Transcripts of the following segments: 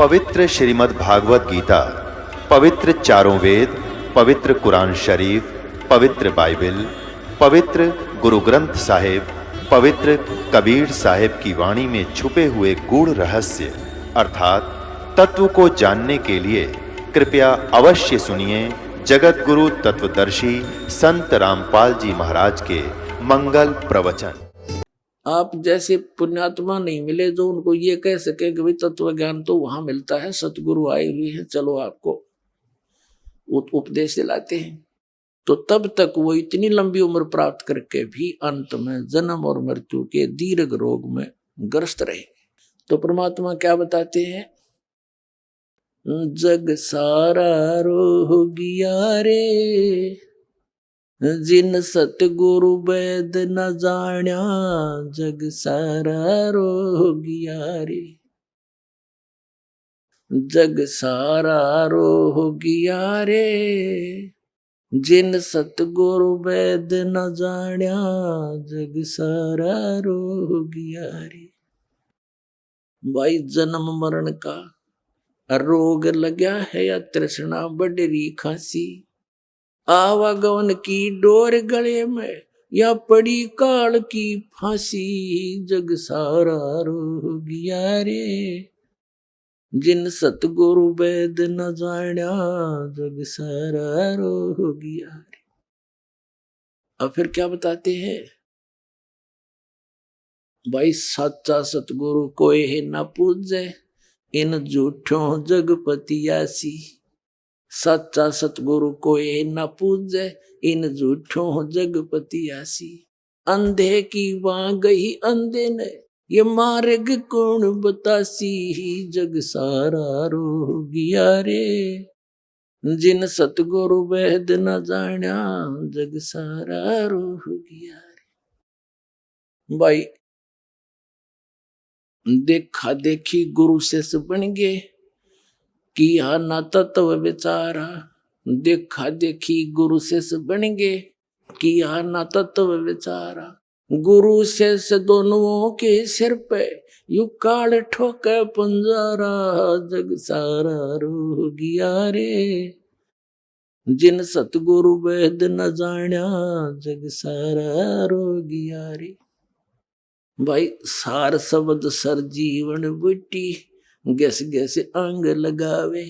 पवित्र श्रीमद् भागवत गीता, पवित्र चारों वेद, पवित्र कुरान शरीफ, पवित्र बाइबल, पवित्र गुरु ग्रंथ साहिब, पवित्र कबीर साहिब की वाणी में छुपे हुए गूढ़ रहस्य अर्थात तत्व को जानने के लिए कृपया अवश्य सुनिए जगत गुरु तत्वदर्शी संत रामपाल जी महाराज के मंगल प्रवचन। आप जैसे पुण्यात्मा नहीं मिले जो उनको ये कह सके कि भाई तत्व ज्ञान तो वहां मिलता है, सतगुरु आए हुए हैं, चलो आपको उपदेश दिलाते हैं। तो तब तक वो इतनी लंबी उम्र प्राप्त करके भी अंत में जन्म और मृत्यु के दीर्घ रोग में ग्रस्त रहे। तो परमात्मा क्या बताते हैं, जग सारा रोगिया रे, जिन सतगुरु वैद न जाण्या, जग सारा रोगिया रे। जग सारा रोगिया रे, जिन सतगुरु वैद न जाण्या, जग सारा रोगिया रे। भाई जन्म मरण का रोग लग्या है या तृष्णा बढ़ी खांसी, आवागमन की डोर गले में या पड़ी काल की फांसी, जग सारा रोगिया रे, जिन सतगुरु वैद न जाण्या, जग सारा रोगिया रे। अब फिर क्या बताते हैं, भाई सच्चा सतगुरु कोई है न पूजे, इन झूठों जगपतियासी। सच्चा सतगुरु कोई न पूजे, इन झूठों जगपतियासी। अंधे की वहां गई अंधे ने, ये मार्ग कौन बतासी, जग सारा रोगिया रे, जिन सतगुरु वैद न जाण्या, जग सारा रोगिया रे। भाई देखा देखी गुरु से बन गए, किया ना तत्व विचारा। देखा देखी गुरु से बन गए, किया ना तत्व विचारा। गुरु से दोनों के सिर पे यू काल ठोके पंजारा, जग सारा रोगिया रे, जिन सतगुरु वैद न जाण्या, जग सारा रोगिया रे। भाई सार शब्द सर जीवन बुटी, गैस गैस अंग लगावे।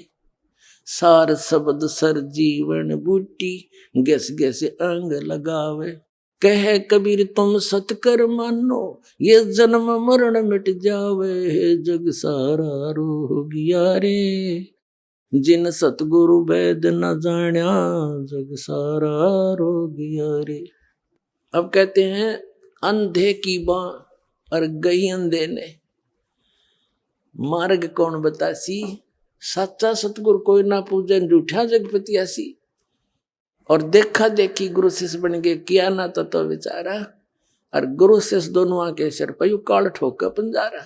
सार शब्द सर जीवन बूटी, गैस गैस अंग लगावे। कहे कबीर तुम सतकर मानो, ये जन्म मरण मिट जावे, जग सारा रोगिया रे, जिन सतगुरु वैद न जाण्या, जग सारा रोगिया रे। अब कहते हैं अंधे की बाँ और गई अंधे ने, मार्ग कौन बतासी। सच्चा सतगुरु कोई ना पूजे, झूठा जगपतियासी। और देखा देखी गुरु शिष्य बन गए, किया ना तत्व विचारा। और गुरु शिष्य दोनों आके सिर पर काल ठोक पंजारा।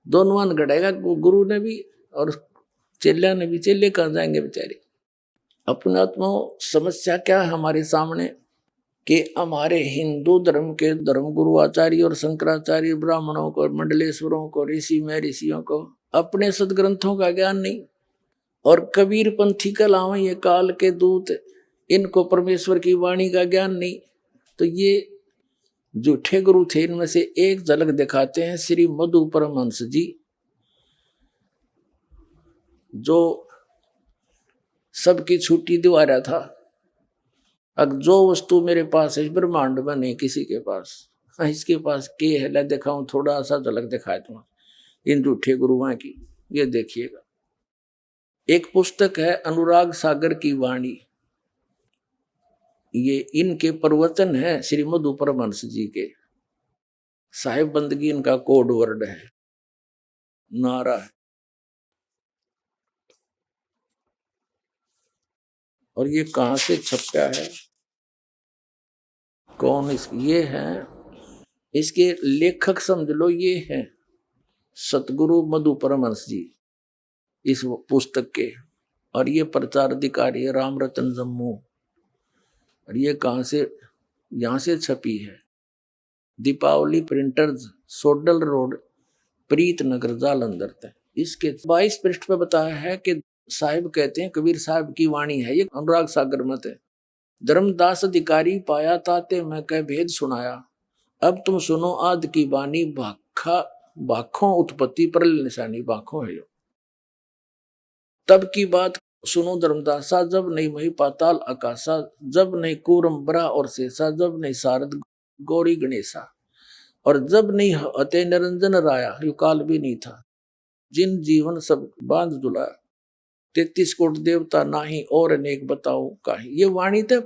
दोनों आन गड़ेगा गुरु ने भी और चेल्या ने भी। चेले कहाँ जाएंगे बेचारे। अपने आत्मा समस्या क्या है हमारे सामने, कि हमारे हिंदू धर्म के धर्म गुरु आचार्य और शंकराचार्य ब्राह्मणों को, मंडलेश्वरों को, ऋषि में ऋषियों को अपने सदग्रंथों का ज्ञान नहीं। और कबीर पंथी कलावें ये काल के दूत, इनको परमेश्वर की वाणी का ज्ञान नहीं। तो ये झूठे गुरु थे। इनमें से एक झलक दिखाते हैं श्री मधु परमहंस जी, जो सबकी छुट्टी दिवा रहा था। अब जो वस्तु मेरे पास है ब्रह्मांड में नहीं किसी के पास, इसके पास के है, ले दिखाऊं थोड़ा सा झलक दिखाए तुम्हें इन झूठे गुरुओं की। ये देखिएगा, एक पुस्तक है अनुराग सागर की वाणी, ये इनके प्रवचन है श्री मधु परमहंस जी के। साहिब बंदगी इनका कोड वर्ड है, नारा है। और ये कहां से छपा है, कौन ये है, इसके लेखक समझ लो ये है सतगुरु मधु परमहंस जी इस पुस्तक के। और ये प्रचार अधिकारी है राम रतन जम्मू। और ये कहां से, यहां से छपी है, दीपावली प्रिंटर्स, सोडल रोड, प्रीत नगर, जालंधर तक। इसके 22 पृष्ठ पे बताया है कि साहिब कहते हैं, कबीर साहब की वाणी है ये, अनुराग सागर मत है। धर्मदास अधिकारी पाया ताते मैं कह भेद सुनाया, अब तुम सुनो आद की बानी, भाखा भाखों उत्पत्ति पर निशानी, भाखों है यो। तब की बात सुनो धर्मदासा, जब नहीं मही पाताल आकाशा, जब नहीं कूरम बरा और शेषा, जब नहीं सारद गौरी गणेशा, और जब नहीं अते निरंजन राया, यो काल भी नहीं था, जिन जीवन सब बांध दुलाया, 33 कोट देवता नाही और अनेक बताओ काहे। ये वाणी थे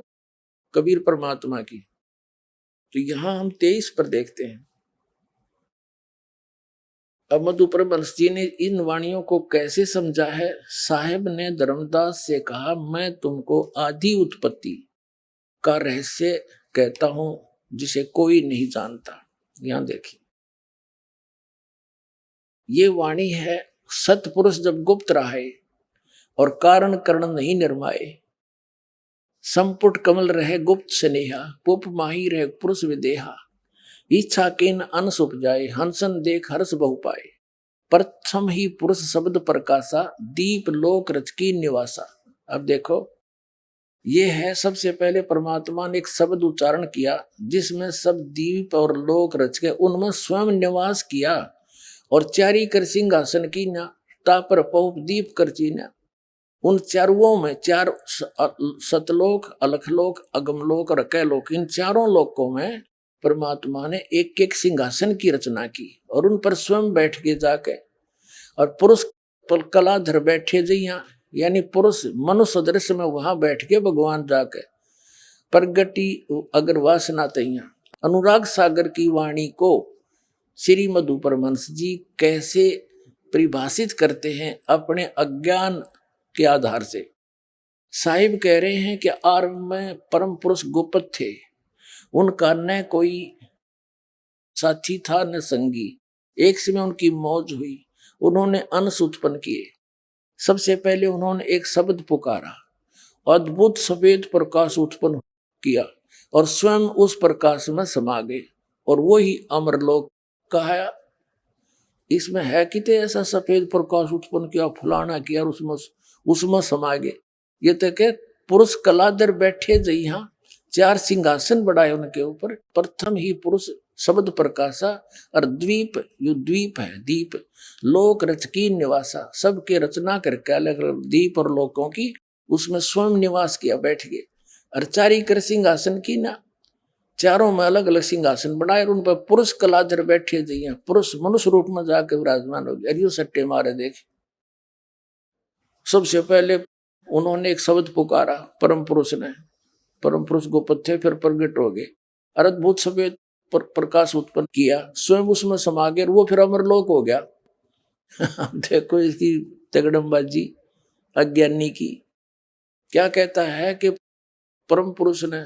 कबीर परमात्मा की। तो यहां हम 23 पर देखते हैं। अब मधुप्रभंश जी ने इन वाणियों को कैसे समझा है। साहेब ने धर्मदास से कहा, मैं तुमको आदि उत्पत्ति का रहस्य कहता हूं जिसे कोई नहीं जानता। यहां देखिए, ये वाणी है, सतपुरुष जब गुप्त रहे और कारण करण नहीं निर्माए, संपुट कमल रहे गुप्त स्नेहा, पुप माही रहे पुरुष विदेहा, इच्छा किन अनस उपजाए, हंसन देख हर्ष बहु पाए, प्रथम ही पुरुष शब्द प्रकाशा, दीप लोक रच की निवासा। अब देखो, ये है सबसे पहले परमात्मा ने एक शब्द उच्चारण किया जिसमें सब दीप और लोक रच के उनमें स्वयं निवास किया, और चारी कर सिंहासन की ना, तापर पहुप दीप कर चीना। उन चारों में, चार सतलोक, अलखलोक, अगमलोक और अकैलोक, इन चारों लोकों में परमात्मा ने एक एक सिंहासन की रचना की और उन पर स्वयं बैठ के जाके, और पुरुष कलाधर बैठे जइया, यानी पुरुष मनुष्य दृश्य में वहां बैठ के भगवान जाके प्रगति अगर वासना तैया। अनुराग सागर की वाणी को श्री मधुपरमहंस जी कैसे परिभाषित करते हैं अपने अज्ञान के आधार से। साहिब कह रहे हैं कि आरंभ में परम पुरुष गुप्त थे, उनका न कोई साथी था न संगी, एक समय उनकी मौज हुई, उन्होंने अंश उत्पन्न किए। सबसे पहले उन्होंने एक शब्द पुकारा, अद्भुत सफेद प्रकाश उत्पन्न किया और स्वयं उस प्रकाश में समा गए, और वो ही अमरलोक कहा। इसमें है कि ते ऐसा सफेद प्रकाश उत्पन्न किया, फलाना किया, और उसमें समा गए। ये तो के पुरुष कलाधर बैठे जइहा, चार सिंहासन बढ़ाए उनके ऊपर, प्रथम ही पुरुष शब्द प्रकाशा, और द्वीप, यो द्वीप है, दीप लोक रच की निवासा, सबके रचना करके अलग अलग दीप और लोकों की उसमें स्वयं निवास किया, बैठ गए। और चारी कर सिंहासन की ना, चारों में अलग अलग सिंहासन बनाए और उन पर पुरुष कलाधर बैठे जइया, पुरुष मनुष्य रूप में जाकर विराजमान हो गए। अरियो सट्टे मारे देखे। सबसे पहले उन्होंने एक शब्द पुकारा, परम पुरुष ने, परम पुरुष गोपद थे, फिर प्रगट हो गए, अद्भुत सफेद प्रकाश उत्पन्न किया, स्वयं उसमें समा गए, वो फिर अमरलोक हो गया। देखो इसकी तगड़मबाजी अज्ञानी की। क्या कहता है कि परम पुरुष ने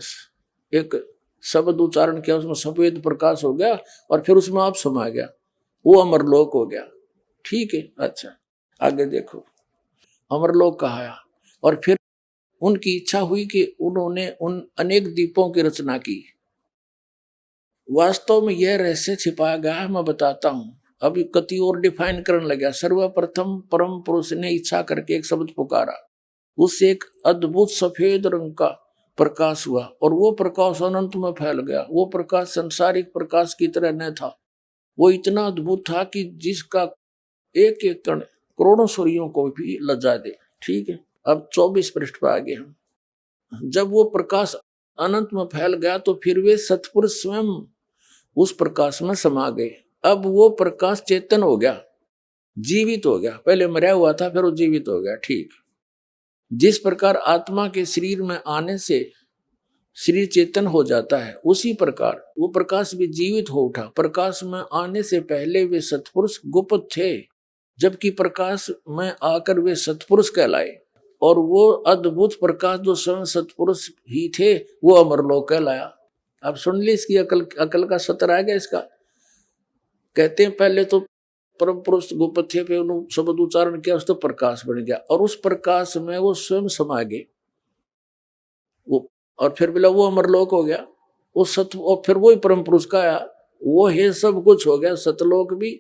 एक शब्द उच्चारण किया, उसमें सफेद प्रकाश हो गया और फिर उसमें आप समा गया, वो अमरलोक हो गया। ठीक है, अच्छा आगे देखो, अमरलोक कहा, और फिर उनकी इच्छा हुई कि उन्होंने उन अनेक दीपों की रचना की। वास्तव में यह रहस्य छिपाया गया है, मैं बताता हूं। अभी कति और डिफाइन करने लगा। सर्वप्रथम परम पुरुष ने इच्छा करके एक शब्द पुकारा, उससे एक अद्भुत सफेद रंग का प्रकाश हुआ, और वो प्रकाश अनंत में फैल गया। वो प्रकाश संसारिक प्रकाश की तरह न था, वो इतना अद्भुत था कि जिसका एक एक कण करोड़ों सूर्यों को भी लज्जा दे। ठीक है, अब 24 पृष्ठ पर आ गए हम। जब वो प्रकाश अनंत में फैल गया तो फिर वे सतपुरुष स्वयं उस प्रकाश में समा गए। अब वो प्रकाश चेतन हो गया, जीवित हो गया। पहले मरा हुआ था, फिर वो जीवित हो गया। ठीक, जिस प्रकार आत्मा के शरीर में आने से शरीर चेतन हो जाता है, उसी प्रकार वो प्रकाश भी जीवित हो उठा। प्रकाश में आने से पहले वे सतपुरुष गुप्त थे, जबकि प्रकाश में आकर वे सतपुरुष कहलाए, और वो अद्भुत प्रकाश जो स्वयं सतपुरुष ही थे वो अमरलोक कहलाया। अब सुन ली इसकी अकल का सतर आ गया इसका। कहते हैं पहले तो परम पुरुष गुप्त थे, फिर उन्होंने शब्द उच्चारण किया, उस तो प्रकाश बन गया, और उस प्रकाश में वो स्वयं समा गए, वो, और फिर बोला वो अमरलोक हो गया। वो सत, और फिर वही परम पुरुष का आया, वो है सब कुछ हो गया, सतलोक भी,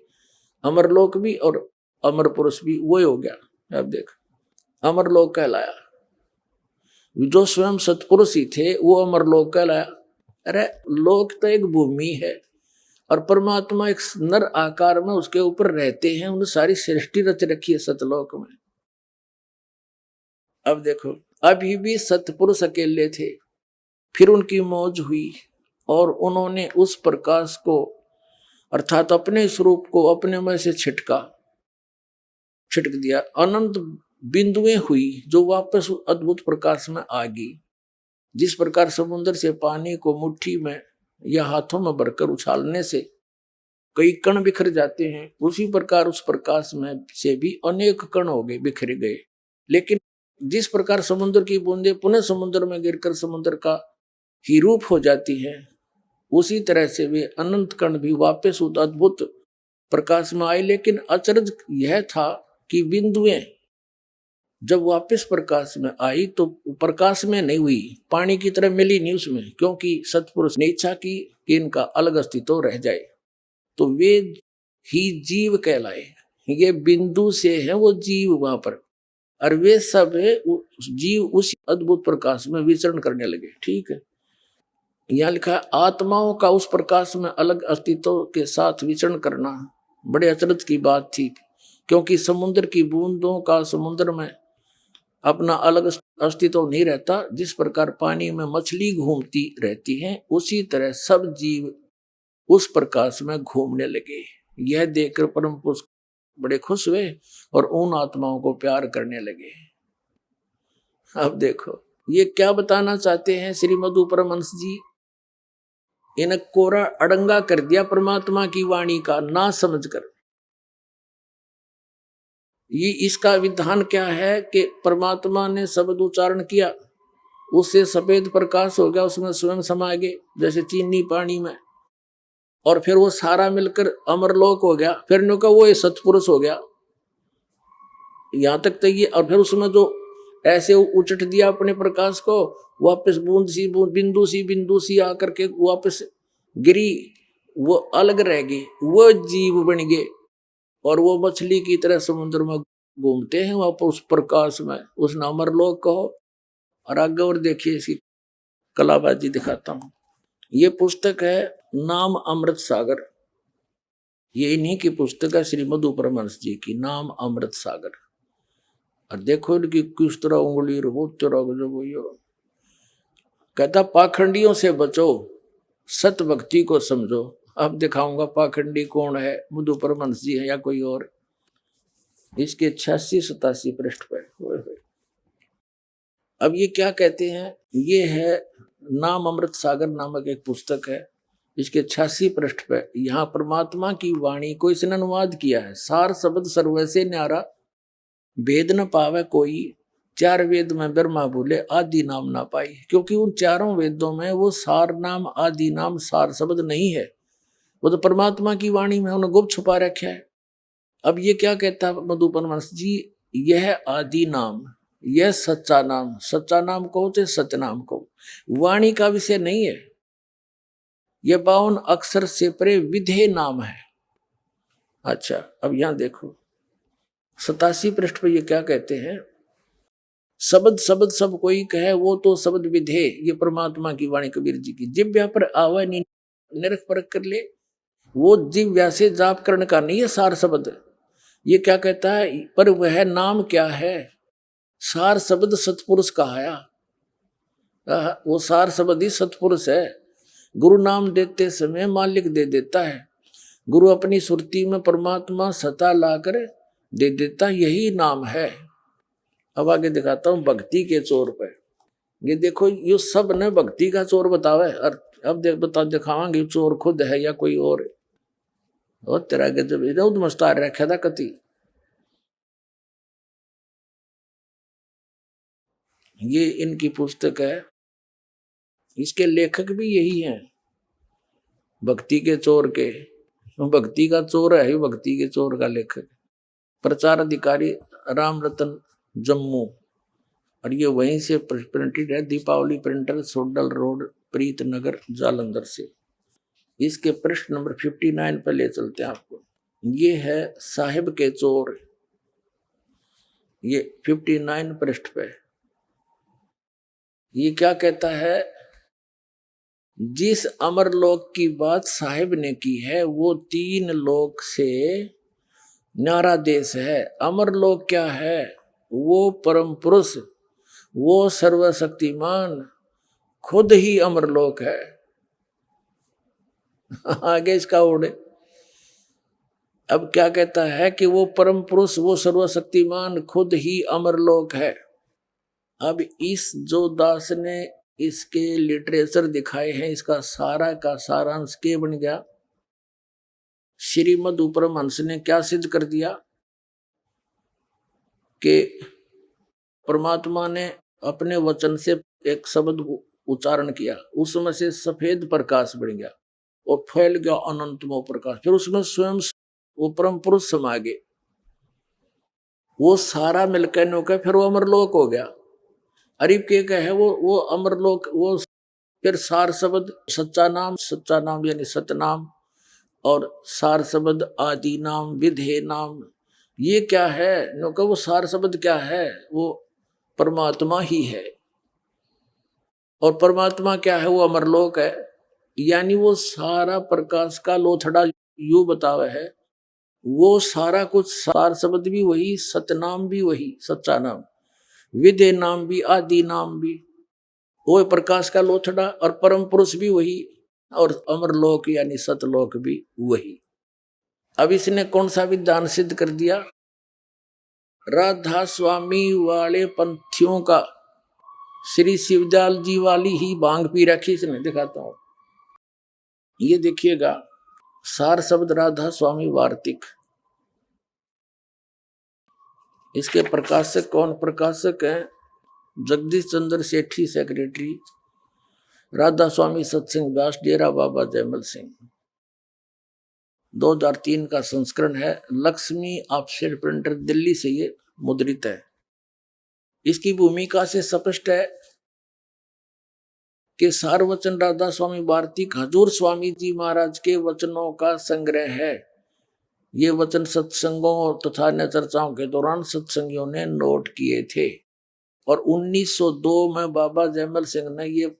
अमरलोक भी और अमर पुरुष भी वही हो गया। अब देख, अमर लोक कहलाया। जो स्वयं सतपुरुष ही थे वो अमर लोक कहलाया। अरे लोक तो एक भूमि है और परमात्मा एक नर आकार में उसके ऊपर रहते हैं। उन्होंने सारी सृष्टि रच रखी है सतलोक में। अब देखो, अभी भी सतपुरुष अकेले थे, फिर उनकी मौज हुई और उन्होंने उस प्रकाश को अर्थात अपने स्वरूप को अपने में से छिटक दिया। अनंत बिंदुएं हुई जो वापस अद्भुत प्रकाश में आ गई। जिस प्रकार समुद्र से पानी को मुट्ठी में या हाथों में भरकर उछालने से कई कण बिखर जाते हैं, उसी प्रकार उस प्रकाश में से भी अनेक कण हो गए, बिखर गए। लेकिन जिस प्रकार समुद्र की बूंदें पुनः समुद्र में गिरकर समुद्र का ही रूप हो जाती है, उसी तरह से वे अनंत कण भी वापस उस अद्भुत प्रकाश में आए। लेकिन अचरज यह था कि बिंदुएं जब वापस प्रकाश में आई तो प्रकाश में नहीं हुई, पानी की तरह मिली नहीं उसमें, क्योंकि सतपुरुष ने इच्छा की कि इनका अलग अस्तित्व रह जाए। तो वे ही जीव कहलाए। ये बिंदु से है वो जीव वहां पर, और वे सब जीव उस अद्भुत प्रकाश में विचरण करने लगे। ठीक है, यहाँ लिखा है आत्माओं का उस प्रकाश में अलग अस्तित्व के साथ विचरण करना बड़े अचरज की बात थी, क्योंकि समुद्र की बूंदों का समुद्र में अपना अलग अस्तित्व नहीं रहता। जिस प्रकार पानी में मछली घूमती रहती है, उसी तरह सब जीव उस प्रकाश में घूमने लगे। यह देखकर परम पुरुष बड़े खुश हुए और उन आत्माओं को प्यार करने लगे। अब देखो ये क्या बताना चाहते हैं श्री मधु परमहंस जी। इन्हें कोरा अड़ंगा कर दिया परमात्मा की वाणी का ना समझकर। ये इसका विधान क्या है कि परमात्मा ने शब्द उच्चारण किया, उससे सफेद प्रकाश हो गया, उसमें स्वयं समा गए जैसे चीनी पानी में, और फिर वो सारा मिलकर अमरलोक हो गया। फिर नो का वो ये सतपुरुष हो गया। यहां तक तो ये, और फिर उसमें जो ऐसे उचट दिया अपने प्रकाश को, वापस बिंदु सी आकर के वापस गिरी, वो अलग रह गई, वो जीव बन गए और वो मछली की तरह समुद्र में घूमते हैं वापस उस प्रकाश में। उस अमरलोक कहो। और आगे और देखिए इसकी कलाबाजी दिखाता हूं। ये पुस्तक है नाम अमृत सागर। ये इन्हीं की पुस्तक है श्री मधु परमहंस जी की, नाम अमृत सागर। और देखो इनकी किस तरह उंगली जो कहता पाखंडियों से बचो, सत भक्ति को समझो। अब दिखाऊंगा पाखंडी कौन है, मधु परमहंस जी है या कोई और। इसके 86-87 पृष्ठ पर। अब ये क्या कहते हैं, ये है नाम अमृत सागर नामक एक पुस्तक है। इसके 86 पृष्ठ पे यहाँ परमात्मा की वाणी को इसने अनुवाद किया है। सार शब्द सर्वैसे न्यारा, भेद न पावे कोई, चार वेद में ब्रह्मा बोले आदि नाम ना पाई। क्योंकि उन चारों वेदों में वो सार नाम आदि नाम सार शब्द नहीं है, वो तो परमात्मा की वाणी में उन्होंने गुप्त छुपा रखा है। अब ये क्या कहता है मधु परमहंस जी, यह आदि नाम, यह सच्चा नाम, सच्चा नाम कहो तो सत्य नाम कहो, वाणी का विषय नहीं है। यह 52 अक्षर से परे विधेय नाम है। अच्छा अब यहां देखो 87 पृष्ठ पर ये क्या कहते हैं, शब्द सब कोई कहे वो तो शब्द विधेय। ये परमात्मा की वाणी कबीर जी की। जिव्या पर आवा निरख परख कर ले, वो जिव्या से जाप करने का नहीं है सार शब्द। ये क्या कहता है, पर वह नाम क्या है, सार शब्द सतपुरुष कहाया। वो सार शब्द ही सतपुरुष है। गुरु नाम देते समय मालिक दे देता है। गुरु अपनी सुरती में परमात्मा सता लाकर दे देता, यही नाम है। अब आगे दिखाता हूं भक्ति के चोर पर। ये देखो ये सब ने भक्ति का चोर बतावे, और अब दिखावांगे चोर खुद है या कोई और। तेरा गजब इधर मस्तार रखा था कति। ये इनकी पुस्तक है, इसके लेखक भी यही हैं, भक्ति के चोर के। भक्ति का चोर है, भक्ति के चोर का लेखक। प्रचार अधिकारी राम रतन जम्मू, और ये वहीं से प्रिंटेड है, दीपावली प्रिंटर, सोडल रोड, प्रीत नगर, जालंधर से। इसके पृष्ठ नंबर 59 पर ले चलते हैं आपको। ये है साहिब के चोर। ये 59 पृष्ठ पे ये क्या कहता है, जिस अमरलोक की बात साहिब ने की है वो 3 लोक से न्यारा देश है। अमरलोक क्या है? वो परम पुरुष, वो सर्वशक्तिमान खुद ही अमरलोक है। आगे इसका ओढ़े अब क्या कहता है कि वो परम पुरुष, वो सर्वशक्तिमान खुद ही अमरलोक है। अब इस जो दास ने इसके लिटरेचर दिखाए हैं, इसका सारा का सारांश के बन गया। श्रीमद् परमहंस ने क्या सिद्ध कर दिया कि परमात्मा ने अपने वचन से एक शब्द उच्चारण किया, उसमें से सफेद प्रकाश बन गया और फैल गया अनंतमय प्रकाश। फिर उसमें स्वयं वो परम पुरुष समा गए, वो सारा मिलकर नौका, फिर वो अमरलोक हो गया। अरिब के कहे वो अमरलोक, वो फिर सार शब्द सच्चा नाम यानी सतनाम, और सार शब्द आदि नाम, विधेय नाम, ये क्या है? नौका वो सार शब्द क्या है? वो परमात्मा ही है। और परमात्मा क्या है? वो अमरलोक है। यानी वो सारा प्रकाश का लोथड़ा यू बतावे है, वो सारा कुछ सार शब्द भी वही, सतनाम भी वही, सच्चा नाम, विधेय नाम भी, आदि नाम भी, वो प्रकाश का लोथड़ा, और परम पुरुष भी वही, और अमरलोक यानी सतलोक भी वही। अब इसने कौन सा विधान सिद्ध कर दिया? राधा स्वामी वाले पंथियों का श्री शिवदयाल जी वाली ही भांग पी रखी इसने। दिखाता हूं, ये देखिएगा, सार शब्द राधा स्वामी वार्तिक। इसके प्रकाशक कौन प्रकाशक हैं? जगदीश चंद्र सेठी सेक्रेटरी, राधा स्वामी सत्संग व्यास, डेरा बाबा जयमल सिंह। 2003 का संस्करण है, लक्ष्मी ऑफसेट प्रिंटर दिल्ली से ये मुद्रित है। इसकी भूमिका से स्पष्ट है कि सारवचन राधा स्वामी वार्तिक हजूर स्वामी जी महाराज के वचनों का संग्रह है। ये वचन सत्संगों तथा अन्य चर्चाओं के दौरान सत्संगियों ने नोट किए थे, और 1902 में बाबा जयमल सिंह ने ये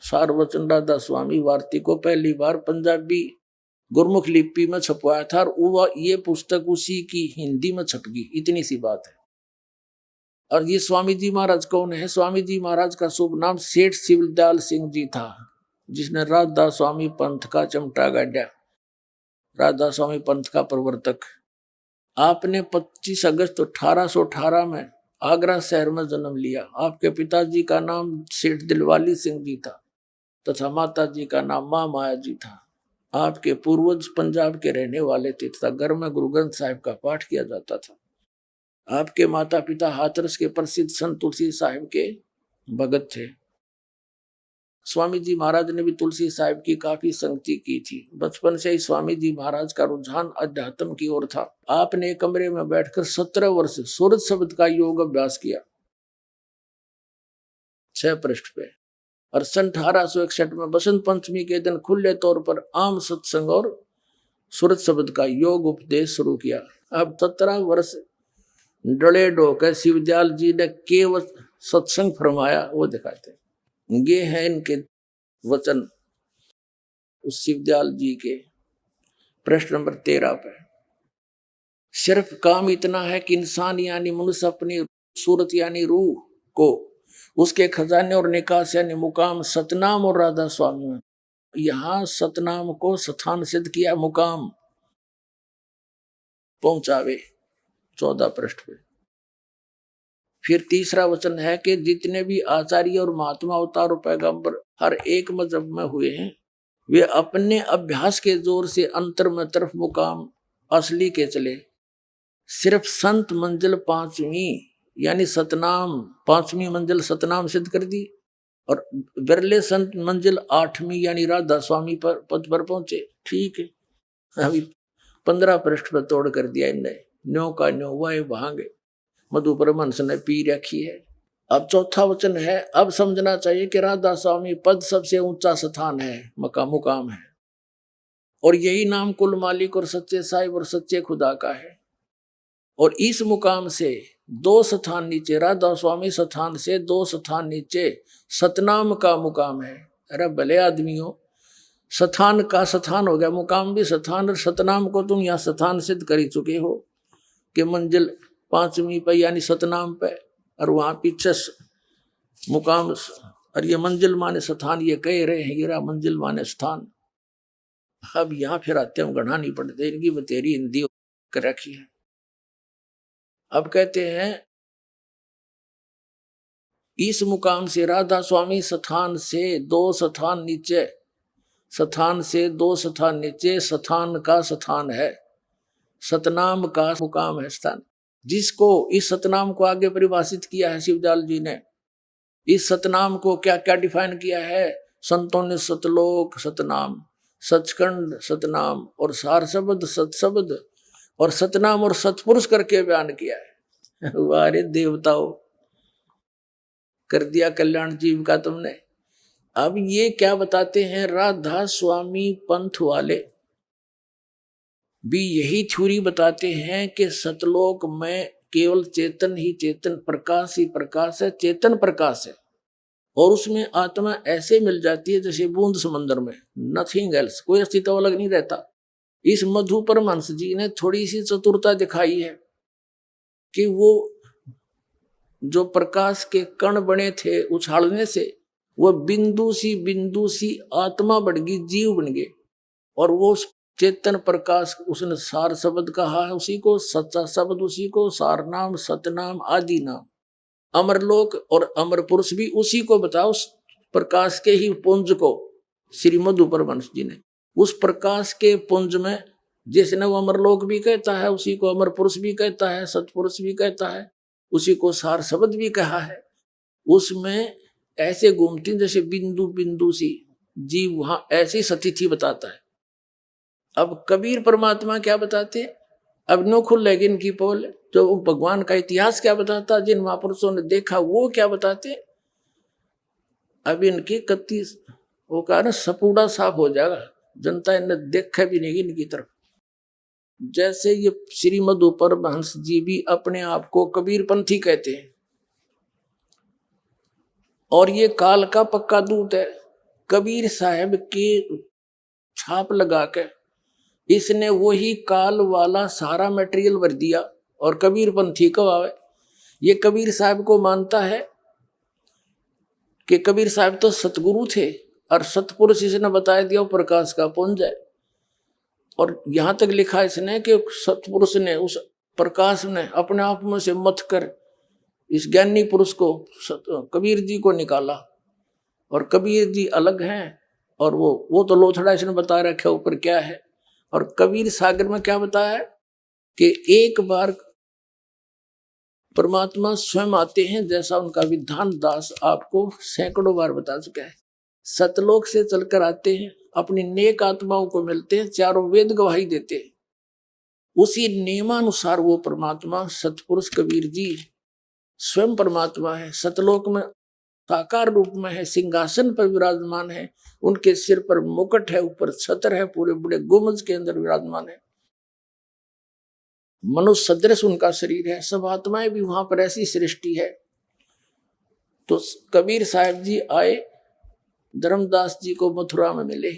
सारवचन राधा स्वामी वार्तिक को पहली बार पंजाबी गुरमुख लिपि में छपवाया था, और ये पुस्तक उसी की हिंदी में छप गई। इतनी सी बात है। और ये स्वामी जी महाराज कौन है? स्वामी जी महाराज का शुभ नाम सेठ शिवदयाल सिंह जी था, जिसने राधा स्वामी पंथ का चमटा गाड़ा, राधा स्वामी पंथ का प्रवर्तक। आपने 25 अगस्त 1818 में आगरा शहर में जन्म लिया। आपके पिताजी का नाम सेठ दिलवाली सिंह जी था तथा माता जी का नाम माँ माया जी था। आपके पूर्वज पंजाब के रहने वाले थे तथा घर में गुरु ग्रंथ साहिब का पाठ किया जाता था। आपके माता पिता हाथरस के प्रसिद्ध संत तुलसी साहिब के भगत थे। स्वामी जी महाराज ने भी तुलसी साहिब की काफी संगति की थी। बचपन से ही स्वामी जी महाराज का रुझान अध्यात्म की ओर था। आपने एक कमरे में बैठकर 17 वर्ष सूरत शब्द का योग अभ्यास किया, 6 पृष्ठ पे। और सन 1861 में बसंत पंचमी के दिन खुले तौर पर आम सत्संग और सूरत शब्द का योग उपदेश शुरू किया। अब 17 वर्ष डले डोकर शिवदयाल जी ने केवल सत्संग फरमाया, वो दिखाते। ये है इनके वचन उस शिवदयाल जी के। प्रश्न नंबर 13 पे, सिर्फ काम इतना है कि इंसान यानी मनुष्य अपनी सूरत यानी रूह को उसके खजाने और निकास यानी मुकाम सतनाम और राधा स्वामी में, यहां सतनाम को स्थान सिद्ध किया, मुकाम पहुंचावे। 14 पृष्ठ पे। फिर तीसरा वचन है कि जितने भी आचार्य और महात्मा अवतार और पैगंबर हर एक मजहब में हुए हैं, वे अपने अभ्यास के जोर से अंतर में तरफ मुकाम असली के चले। सिर्फ संत मंजिल 5वीं यानी सतनाम, 5वीं मंजिल सतनाम सिद्ध कर दी, और बिरले संत मंजिल 8वीं यानी राधा स्वामी पर पद पर पहुंचे। ठीक है, अभी 15 पृष्ठ पर तोड़ कर दिया इनने। न्यो का न्यो वह भांगे मधु परमहंस ने पी रखी है। अब चौथा वचन है, अब समझना चाहिए कि राधा स्वामी पद सबसे ऊंचा स्थान है, मुकाम है, और यही नाम कुल मालिक और सच्चे साहिब और सच्चे खुदा का है। और इस मुकाम से 2 स्थान नीचे, राधा स्वामी स्थान से 2 स्थान नीचे सतनाम का मुकाम है। अरे भले आदमी हो, स्थान का स्थान हो गया, मुकाम भी स्थान, और सतनाम को तुम यहाँ स्थान सिद्ध कर ही चुके हो कि मंजिल 5वीं पे यानी सतनाम पे, और वहां पीछे मुकाम, और ये मंजिल माने स्थान, ये कह रहे हैं हीरा मंजिल माने स्थान। अब यहाँ फिर आते हम गढ़ा नहीं पड़ते, इनकी बतेरी हिंदी कर रखी है। अब कहते हैं इस मुकाम से राधा स्वामी स्थान से 2 स्थान नीचे, स्थान से 2 स्थान नीचे स्थान का स्थान है, सतनाम का मुकाम है स्थान, जिसको इस सतनाम को आगे परिभाषित किया है शिवदयाल जी ने। इस सतनाम को क्या क्या डिफाइन किया है? संतों ने सतलोक सतनाम, सचखंड सतनाम, और सार शब्द सतशब्द, और सतनाम और सतपुरुष करके बयान किया है। वारे देवताओं, कर दिया कल्याण जीव का तुमने। अब ये क्या बताते हैं, राधा स्वामी पंथ वाले भी यही थ्योरी बताते हैं कि सतलोक में केवल चेतन ही चेतन, प्रकाश ही प्रकाश है, चेतन प्रकाश है, और उसमें आत्मा ऐसे मिल जाती है जैसे बूंद समंदर में, नथिंग एल्स, कोई अस्तित्व अलग नहीं रहता। इस मधु परमहंस जी ने थोड़ी सी चतुरता दिखाई है कि वो जो प्रकाश के कण बने थे उछालने से, वह बिंदु सी आत्मा बन गई, जीव बन गए, और वो चेतन प्रकाश उसने सार शब्द कहा है उसी को, सच्चा शब्द उसी को, सार नाम सतनाम आदि नाम, अमरलोक और अमर पुरुष भी उसी को बताओ, उस प्रकाश के ही पुंज को। श्री मधु परमहंस जी ने उस प्रकाश के पुंज में, जिसने वो अमरलोक भी कहता है उसी को अमर पुरुष भी कहता है, सतपुरुष भी कहता है, उसी को सार शब्द भी कहा है, उसमें ऐसे घूमती जैसे बिंदु बिंदु सी जीव, वहां ऐसी स्थिति बताता है। अब कबीर परमात्मा क्या बताते, अब नो खुल लेगी इनकी पोल, जो भगवान का इतिहास क्या बताता, जिन महापुरुषों ने देखा वो क्या बताते। अब इनकी कत्ती वो कहा ना सपूड़ा साफ हो जाएगा, जनता इन्हें देखा भी नहीं इनकी तरफ। जैसे ये श्री मधु परमहंस जी भी अपने आप को कबीर पंथी कहते हैं, और ये काल का पक्का दूत है। कबीर साहब की छाप लगा के इसने वही काल वाला सारा मटेरियल भर दिया, और कबीर पंथी को आवे। ये कबीर साहब को मानता है कि कबीर साहब तो सतगुरु थे, और सतपुरुष इसने बता दिया प्रकाश का पुंज है। और यहां तक लिखा इसने कि सतपुरुष ने उस प्रकाश ने अपने आप में से मथ कर इस ज्ञानी पुरुष को कबीर जी को निकाला, और कबीर जी अलग हैं, और वो तो लोथड़ा इसने बता रखा ऊपर क्या है। और कबीर सागर में क्या बताया कि एक बार परमात्मा स्वयं आते हैं, जैसा उनका विधान दास आपको सैकड़ों बार बता चुका है। सतलोक से चलकर आते हैं, अपनी नेक आत्माओं को मिलते हैं, चारों वेद गवाही देते हैं, उसी नियमानुसार वो परमात्मा सतपुरुष कबीर जी स्वयं परमात्मा है, सतलोक में साकार रूप में है, सिंहासन पर विराजमान है, उनके सिर पर मुकुट है, ऊपर छत्र है, पूरे बड़े गुंबज के अंदर विराजमान है, मनुष्य सदृश उनका शरीर है, सब आत्माएं भी वहां पर ऐसी सृष्टि है। तो कबीर साहब जी आए, धर्मदास जी को मथुरा में मिले,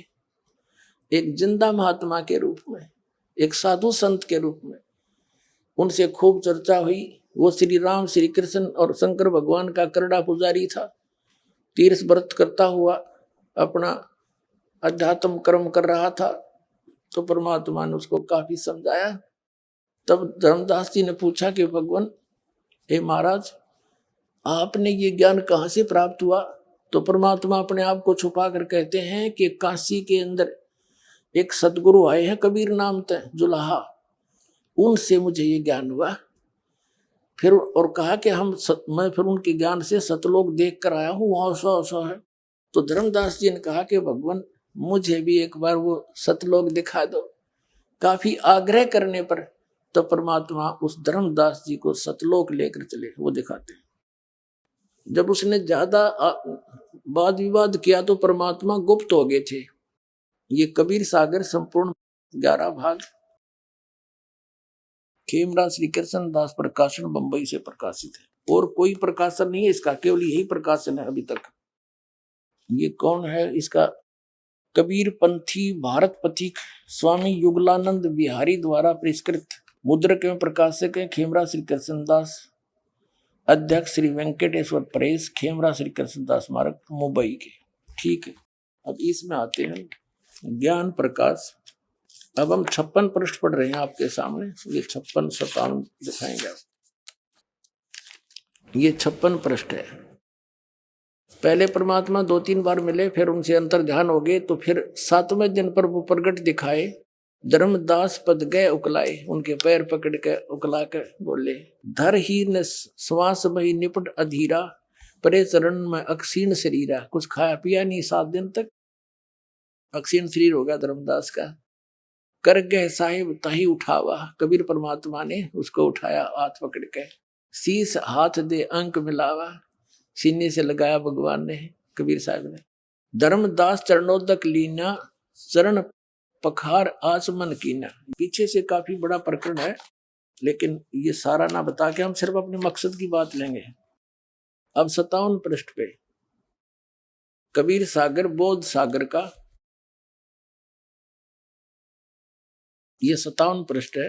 एक जिंदा महात्मा के रूप में, एक साधु संत के रूप में। उनसे खूब चर्चा हुई। वो श्री राम, श्री कृष्ण और शंकर भगवान का करड़ा पुजारी था, तीर्थ व्रत करता हुआ अपना अध्यात्म कर्म कर रहा था। तो परमात्मा ने उसको काफी समझाया। तब धर्मदास जी ने पूछा कि भगवान, हे महाराज, आपने ये ज्ञान कहाँ से प्राप्त हुआ? तो परमात्मा अपने आप को छुपा कर कहते हैं कि काशी के अंदर एक सदगुरु आए हैं कबीर नाम थे जुलाहा, उनसे मुझे ये ज्ञान हुआ। फिर और कहा कि मैं फिर उनके ज्ञान से सतलोक देख कर आया हूँ, वहाँ ऐसा है। तो धर्मदास जी ने कहा कि भगवान, मुझे भी एक बार वो सतलोक दिखा दो। काफी आग्रह करने पर तो परमात्मा उस धर्मदास जी को सतलोक लेकर चले, वो दिखाते हैं। जब उसने ज्यादा वाद विवाद किया तो परमात्मा गुप्त हो गए थे। ये कबीर सागर संपूर्ण 11 भाग खेमराज श्री कृष्ण दास प्रकाशन बंबई से प्रकाशित है और कोई प्रकाशन नहीं है इसका, केवल यही प्रकाशन है अभी तक। ये कौन है इसका? कबीर पंथी भारत पथिक स्वामी युगलानंद बिहारी द्वारा परिष्कृत, मुद्रक एवं प्रकाशक है खेमराज श्री कृष्णदास, अध्यक्ष श्री वेंकटेश्वर प्रेस, खेमराज श्री कृष्णदास स्मारक मुंबई के। ठीक है, अब इसमें आते हैं ज्ञान प्रकाश। अब हम 56 पृष्ठ पढ़ रहे हैं आपके सामने, ये 56 57 दिखाएंगे आप। ये 56 पृष्ठ है। पहले परमात्मा 2-3 बार मिले, फिर उनसे अंतर ध्यान हो गए, तो फिर 7वें दिन पर वो प्रगट दिखाए। धर्मदास पद गए उकलाए, उनके पैर पकड़ के उकला के बोले, धर ही न श्वास बही निपट अधीरा, परे चरण में अक्षीण शरीरा। कुछ खाया पिया नहीं 7 दिन तक, अक्षीण शरीर हो गया धर्मदास का। कर गए साहिब ताही उठावा, कबीर परमात्मा ने उसको उठाया हाथ पकड़ के। शीस हाथ दे अंक मिलावा, सीने से लगाया भगवान ने, कबीर साहब ने। धर्मदास चरणोदक लीना, चरण पखार आचमन कीना। पीछे से काफी बड़ा प्रकरण है, लेकिन ये सारा ना बता के हम सिर्फ अपने मकसद की बात लेंगे। अब 57 पृष्ठ पे कबीर सागर बोध सागर का, ये 57 पृष्ठ है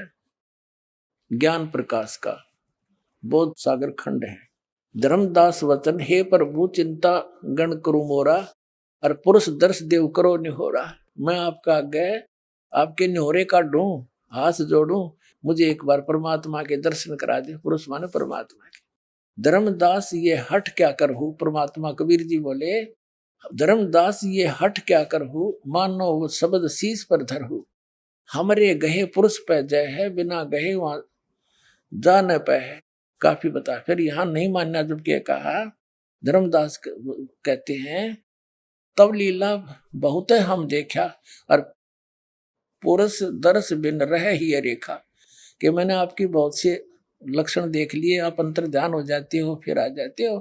ज्ञान प्रकाश का, बोध सागर खंड है। धर्मदास वचन, हे प्रभु चिंता गण करु मोरा, और पुरुष दर्श देव करो निहोरा। मैं आपका आगे आपके निहोरे का ढूं, हाथ जोड़ूं, मुझे एक बार परमात्मा के दर्शन करा दे। पुरुष माने परमात्मा के। धर्मदास ये हट क्या करहु, परमात्मा कबीर जी बोले, धर्मदास ये हट क्या करहु, मानो वो शब्द शीश पर धरहु। हमरे गहे पुरुष पे जय है, बिना गहे वहां जा न पे है। काफी बता, फिर यहाँ नहीं मानना जब क्या कहा, धर्मदास कहते हैं, तब लीला बहुत हम देखा, और पुरुष दर्श बिन रह ही रेखा, कि मैंने आपकी बहुत से लक्षण देख लिए, आप अंतर ध्यान हो जाते हो, फिर आ जाते हो,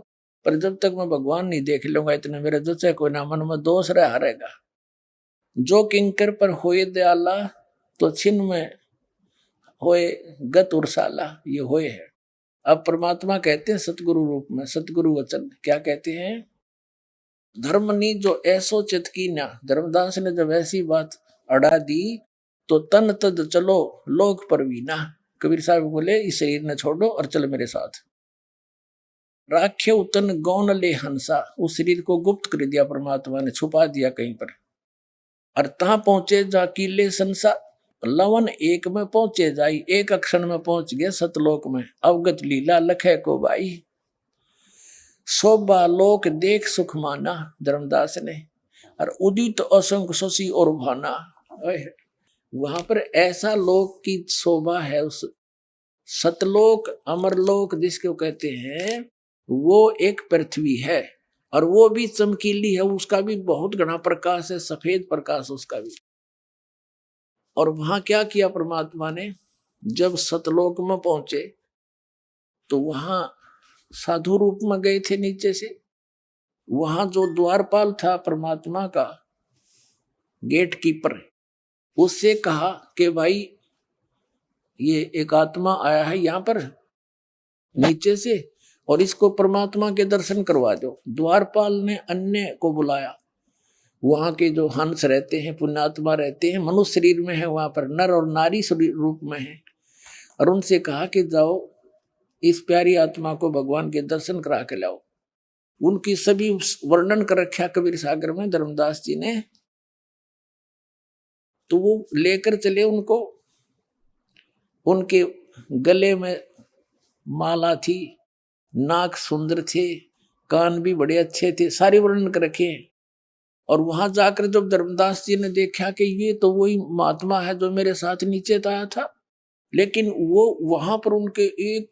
पर जब तक मैं भगवान नहीं देख लूंगा इतने मेरे जो चाहे कोई ना मन में दोष रहा रहेगा। जो किंकर पर होए दयाला, तो छिन्न में होए गत उर्साला, ये होए है। अब परमात्मा कहते हैं सतगुरु रूप में, सतगुरु वचन क्या कहते हैं, धर्मनी जो ऐसो चित की ना। धर्मदास ने जब ऐसी बात अड़ा दी, तो तन तद चलो लोक परवीना। कबीर साहब बोले, इस शरीर ने छोड़ो और चल मेरे साथ। राख्य उतन गौन ले हंसा, उस शरीर को गुप्त कर दिया परमात्मा ने, छुपा दिया कहीं पर। और तहां पहुंचे जा कीले संसा, लवन एक में पहुंचे जाई, एक अक्षण में पहुंच गए सतलोक में। अवगत लीला लखे को बाई, शोभा लोक देख सुख माना। धर्मदास ने, और उदित असंख शशि और भाना। वहां पर ऐसा लोक की शोभा है, उस सतलोक अमरलोक जिसको कहते हैं, वो एक पृथ्वी है, और वो भी चमकीली है, उसका भी बहुत घना प्रकाश है, सफेद प्रकाश उसका भी। और वहां क्या किया परमात्मा ने, जब सतलोक में पहुंचे तो वहां साधु रूप में गए थे नीचे से। वहां जो द्वारपाल था परमात्मा का, गेट कीपर, उससे कहा कि भाई ये एक आत्मा आया है यहाँ पर नीचे से, और इसको परमात्मा के दर्शन करवा दो। द्वारपाल ने अन्य को बुलाया, वहां के जो हंस रहते हैं, पुण्यात्मा रहते हैं, मनुष्य शरीर में है, वहां पर नर और नारी रूप में है, और उनसे कहा कि जाओ इस प्यारी आत्मा को भगवान के दर्शन करा के लाओ। उनकी सभी वर्णन कर रखा कबीर सागर में धर्मदास जी ने। तो वो लेकर चले उनको, उनके गले में माला थी, नाक सुंदर थे, कान भी बड़े अच्छे थे, सारी वर्णन कर रखे। और वहां जाकर जब धर्मदास जी ने देखा कि ये तो वही महात्मा है जो मेरे साथ नीचे आया था, लेकिन वो वहां पर उनके एक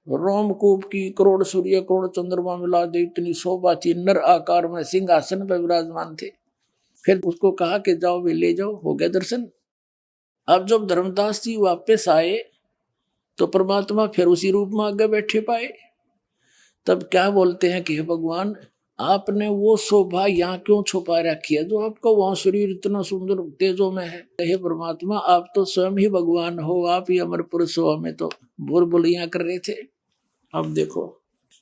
रोमकूप की करोड़ सूर्य करोड़ चंद्रमा मिला दे इतनी शोभा थी, नर आकार में सिंहासन पर विराजमान थे। फिर उसको कहा कि जाओ वे ले जाओ, हो गया दर्शन। अब जब धर्मदास जी वापस आए तो परमात्मा फिर उसी रूप में आगे बैठे पाए। तब क्या बोलते हैं कि हे भगवान, आपने वो शोभा यहाँ क्यों छुपा रखी है जो आपका वहां शरीर इतना सुंदर तेजों में है? हे परमात्मा, आप तो स्वयं ही भगवान हो, आप ही अमर पुरुष हो, हमें तो बोल बोलियां कर रहे थे। अब देखो,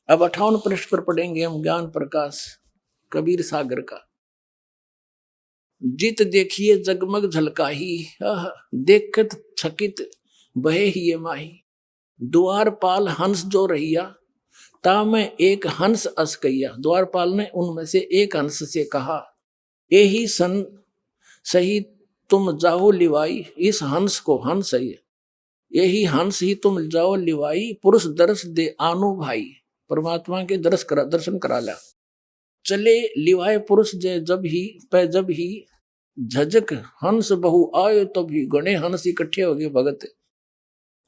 अब 58 पृष्ठ पर पढ़ेंगे हम ज्ञान प्रकाश कबीर सागर का। जित देखिए जगमग झलकाही, देखत छकित बहे ही माही। द्वारपाल हंस जो रहिया, ता मैं एक हंस अस कहिया। द्वारपाल ने उनमें से एक हंस से कहा, यही सन सही तुम जाओ लिवाई। इस हंस को, हंस है यही हंस ही तुम जाओ लिवाई। पुरुष दर्श दे आनु भाई, परमात्मा के दर्शन करा ला। चले लिवाए पुरुष जब ही झजक हंस बहु आयो तभी। गणे हंस इकट्ठे हो गए भगत,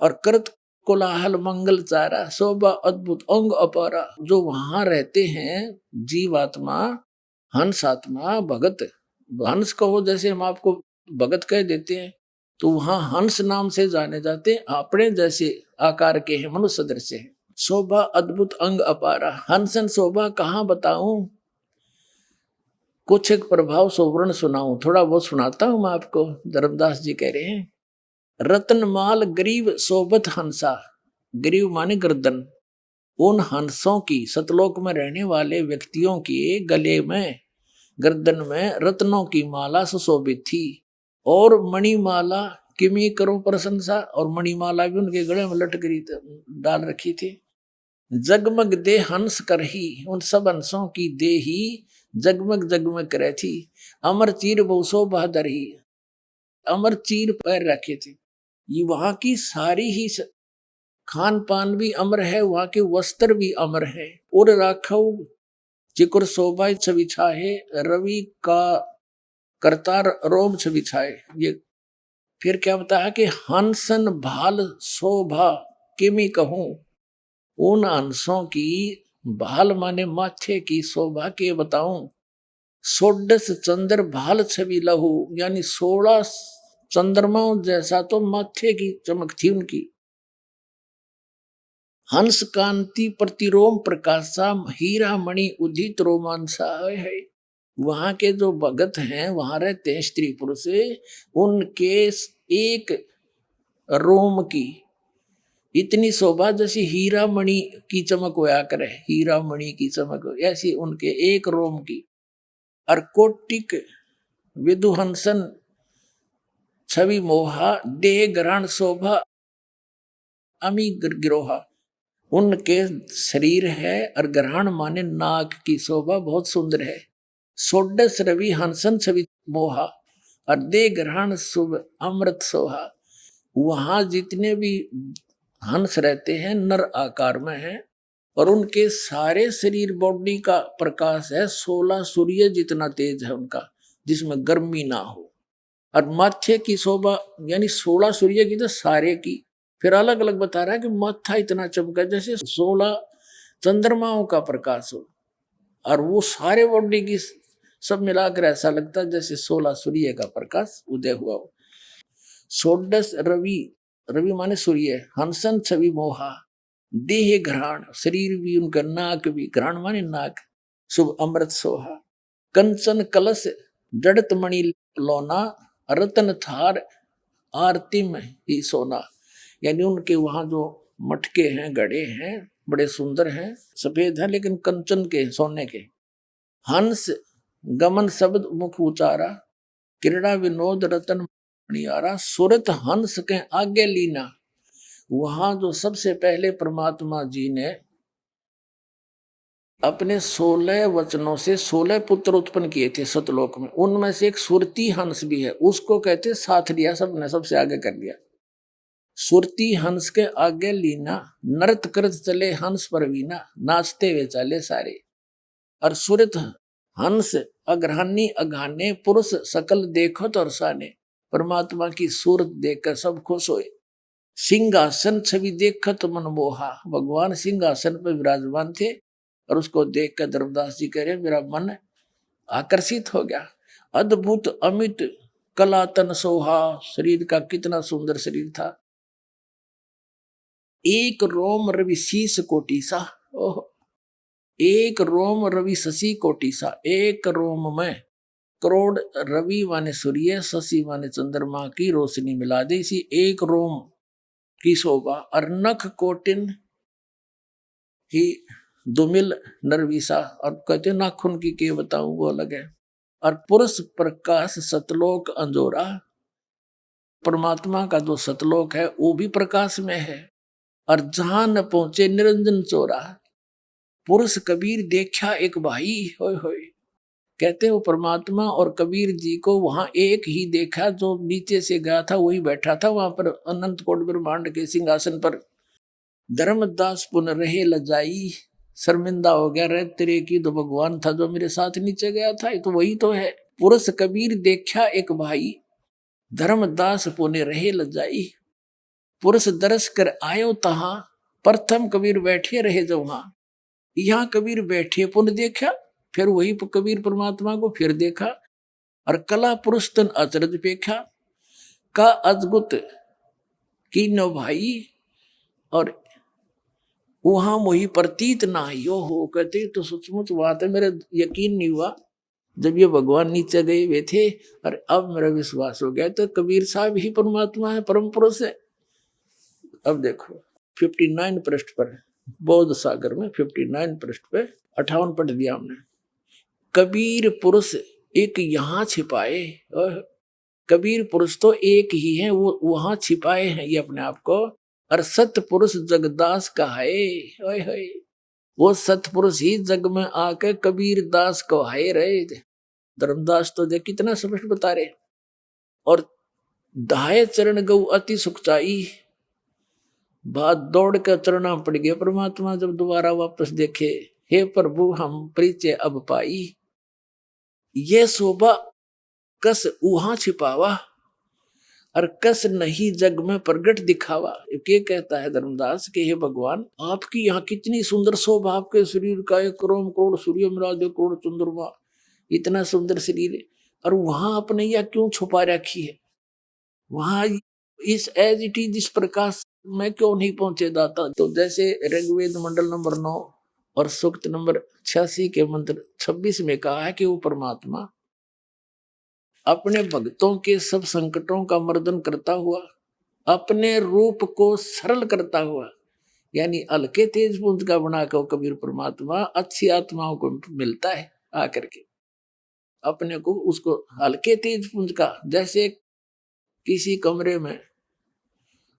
और करत कोलाहल मंगल चारा। शोभा अद्भुत अंग अपारा। जो वहां रहते हैं जीवात्मा, हंस आत्मा, भगत, हंस कहो जैसे हम आपको भगत कह देते हैं, तो वहां हंस नाम से जाने जाते हैं। अपने जैसे आकार के हैं, मनुष्य सदृश हैं। शोभा अद्भुत अंग अपारा। हंसन शोभा कहाँ बताऊं, कुछ एक प्रभाव सोवर्ण सुनाऊं, थोड़ा बहुत सुनाता हूं मैं आपको। धर्मदास जी कह रहे हैं, रतनमाल गरीब सोबत हंसा। गरीब माने गर्दन। उन हंसों की, सतलोक में रहने वाले व्यक्तियों के गले में, गर्दन में रत्नों की माला सुशोभित थी। और मणिमाला किमी करो प्रशंसा, और मणिमाला भी उनके गले में लटकरी डाल रखी थी। जगमग दे हंस करही, उन सब हंसों की दे ही जगमग जगमग करे थी। अमर चीर बहुसो बहादुर ही, अमर चीर पैर रखे थे। ये वहां की सारी ही खान पान भी अमर है, वहां के वस्त्र भी अमर है। और राखव जिकुर शोभा छवि छाए, रवि का करतार रोम छवि छाए। ये फिर क्या बताया कि हंसन भाल शोभा किमी कहूं। उन हंसों की भाल माने माथे की शोभा के बताऊं। सोडस चंद्र भाल छवि लहू, यानी 16 चंद्रमाओं जैसा तो माथे की चमक थी उनकी। हंस कांति प्रतिरोम प्रकाशा, हीरा मणि उदित रोमांसा है। वहां के जो भगत हैं, वहां रहते हैं स्त्री पुरुष, उनके एक रोम की इतनी शोभा जैसी हीरा मणि की चमक होया करे, हीरा मणि की चमक ऐसी उनके एक रोम की। और कोटिक विदुहंसन छवि मोहा, देह ग्रहण शोभा अमी गिरोहा। उनके शरीर है और ग्रहण माने नाक की शोभा बहुत सुंदर है। सोडस रवि हंसन छवि मोहा, और दे ग्रहण शुभ अमृत सोहा। वहां जितने भी हंस रहते हैं नर आकार में हैं, और उनके सारे शरीर बॉडी का प्रकाश है 16 सूर्य जितना तेज है उनका, जिसमें गर्मी ना हो। और माथे की शोभा यानी 16 सूर्य की तो सारे की, फिर अलग अलग बता रहा है कि माथा इतना चमका जैसे 16 चंद्रमाओं का प्रकाश हो। और वो सारे बॉडी की सब मिलाकर ऐसा लगता है जैसे 16 सूर्य का प्रकाश उदय हुआ हो। सोडस रवि, रवि माने सूर्य, हंसन छवि मोहा, देह घ्राण, शरीर भी उनका, नाक भी, घ्राण माने नाक, शुभ अमृत सोहा। कंचन कलश जड़त मणि लोना, रतन थार आरती में ही सोना। यानी उनके वहां जो मटके हैं, घड़े हैं, बड़े सुंदर हैं, सफेद हैं लेकिन कंचन के, सोने के। हंस गमन शब्द मुख उचारा, क्रीड़ा विनोद रतन मणियारा। सुरत हंस के आगे लीना। वहां जो सबसे पहले परमात्मा जी ने अपने 16 वचनों से 16 पुत्र उत्पन्न किए थे सतलोक में, उनमें से एक सुरती हंस भी है। उसको कहते साथ लिया सबने, सबसे आगे कर दिया। सुरती हंस के आगे लीना, नृत्य करत चले हंस पर वीना, नाचते हुए चले सारे। और सुरत हंस अग्रहणी अघाने, पुरुष सकल देखत और साने। परमात्मा की सूरत देखकर सब खुश हुए। सिंहासन छवि देखत मन मोहा, भगवान सिंहासन पर विराजमान थे, और उसको देखकर धर्मदास जी कह रहे मेरा मन आकर्षित हो गया। अद्भुत अमित कलातन सोहा, शरीर का कितना सुंदर शरीर था। एक रोम रवि शीस कोटि सा, ओह एक रोम रवि शशि कोटि सा, एक रोम में करोड़ रवि माने सूर्य, शशि माने चंद्रमा की रोशनी मिला दी। इसी एक रोम की शोभा। और नख कोटिन ही दुमिल नरवीसा, और कहते नाखून की के बताऊं वो अलग है। और पुरुष प्रकाश सतलोक अंजोरा, परमात्मा का जो सतलोक है वो भी प्रकाश में है। और जहां न पहुंचे निरंजन चोरा, पुरुष कबीर देखा एक भाई, होय होय। कहते वो परमात्मा और कबीर जी को वहां एक ही देखा, जो नीचे से गया था वही बैठा था वहां पर अनंत कोट ब्रह्मांड के सिंहासन पर। धर्मदास पुन रहे लजाई, शर्मिंदा हो गया, रे तेरे की तो भगवान था जो मेरे साथ नीचे गया था, ये तो वही तो है। पुरुष कबीर देखा एक भाई, धर्मदास पुने रहे लजाई। पुरुष दरस कर आयो तहां, प्रथम कबीर बैठे रहे जो वहां। यहाँ कबीर बैठे पुन देखा, फिर वही कबीर परमात्मा को फिर देखा। और कला पुरुष तन अचरज पेखा, का अजगुत की नो भाई। और वहां मोही प्रतीत ना यो हो। कहते तो सचमुच बात है, मेरा यकीन नहीं हुआ जब ये भगवान नीचे गए हुए थे, और अब मेरा विश्वास हो गया। तो कबीर साहब ही परमात्मा है, परम पुरुष है। अब देखो 59 पृष्ठ पर, बौद्ध सागर में 59 पृष्ठ पे 58 पढ़ दिया हमने। कबीर पुरुष एक यहाँ छिपाए, कबीर पुरुष तो एक ही है, वो वहां छिपाए हैं ये अपने आप को। और सत पुरुष जगदास कहाए, वो सत पुरुष ही जग में आके कबीर दास कहाए रहे। धर्मदास तो देख कितना स्पष्ट बता रहे। और दाए चरण गौ अति सुखचाई, बात दौड़ कर चरणा पड़ गया परमात्मा जब दोबारा वापस देखे। हे प्रभु हम परिचय अब पाई, ये शोभा कस उहा छिपावा, और कस नहीं जग में प्रगट दिखावा। ये कहता है धर्मदास कि हे भगवान, आपकी यहाँ कितनी सुंदर शोभा, आपके शरीर का 1 करोड़ सूर्य मिला दे, करोड़ चंद्रमा, इतना सुंदर शरीर, और वहां अपने यह क्यों छुपा रखी है? वहां इस एज इट इज इस प्रकाश में क्यों नहीं पहुंचे दाता? तो जैसे ऋग्वेद मंडल नंबर 9 और सूक्त नंबर 86 के मंत्र 26 में कहा है कि वो परमात्मा अपने भक्तों के सब संकटों का मर्दन करता हुआ, अपने रूप को सरल करता हुआ, यानी हल्के तेज पुंज का बनाकर कबीर परमात्मा अच्छी आत्माओं को मिलता है आकर के अपने को, उसको हल्के तेज पुंज का। जैसे किसी कमरे में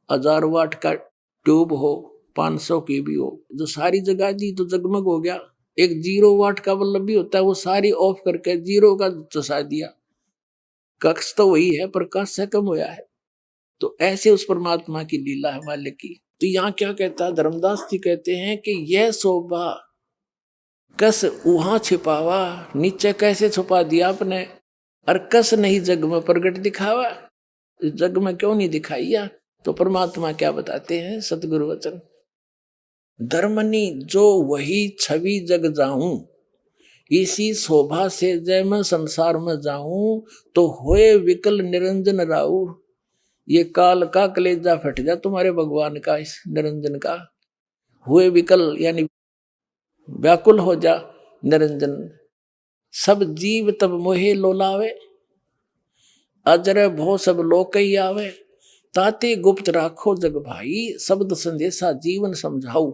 1000 वाट का ट्यूब हो, 500 की भी हो, जो सारी जगह दी तो जगमग हो गया। एक 0 वाट का बल्ब भी होता है, वो सारी ऑफ करके 0 का चसा दिया, कक्ष तो वही है, प्रकाश से कम हुआ है। तो ऐसे उस परमात्मा की लीला है मालिक की। तो यहाँ क्या कहता है धर्मदास जी, कहते हैं कि यह शोभा कस वहां छिपावा, नीचे कैसे छुपा दिया आपने, और कस नहीं जग में प्रगट दिखावा, जग में क्यों नहीं दिखाइया? तो परमात्मा क्या बताते हैं सतगुरु वचन, धर्मनी जो वही छवि जग जाऊं, इसी शोभा से जय मैं संसार में जाऊं, तो होए विकल निरंजन राऊ। ये काल का कलेजा फट जा तुम्हारे भगवान का, इस निरंजन का। हुए विकल यानी व्याकुल हो जा निरंजन। सब जीव तब मोहे लोलावे, अजर भो सब लोक ही आवे। ताते गुप्त राखो जग भाई, शब्द संदेशा जीवन समझाऊ।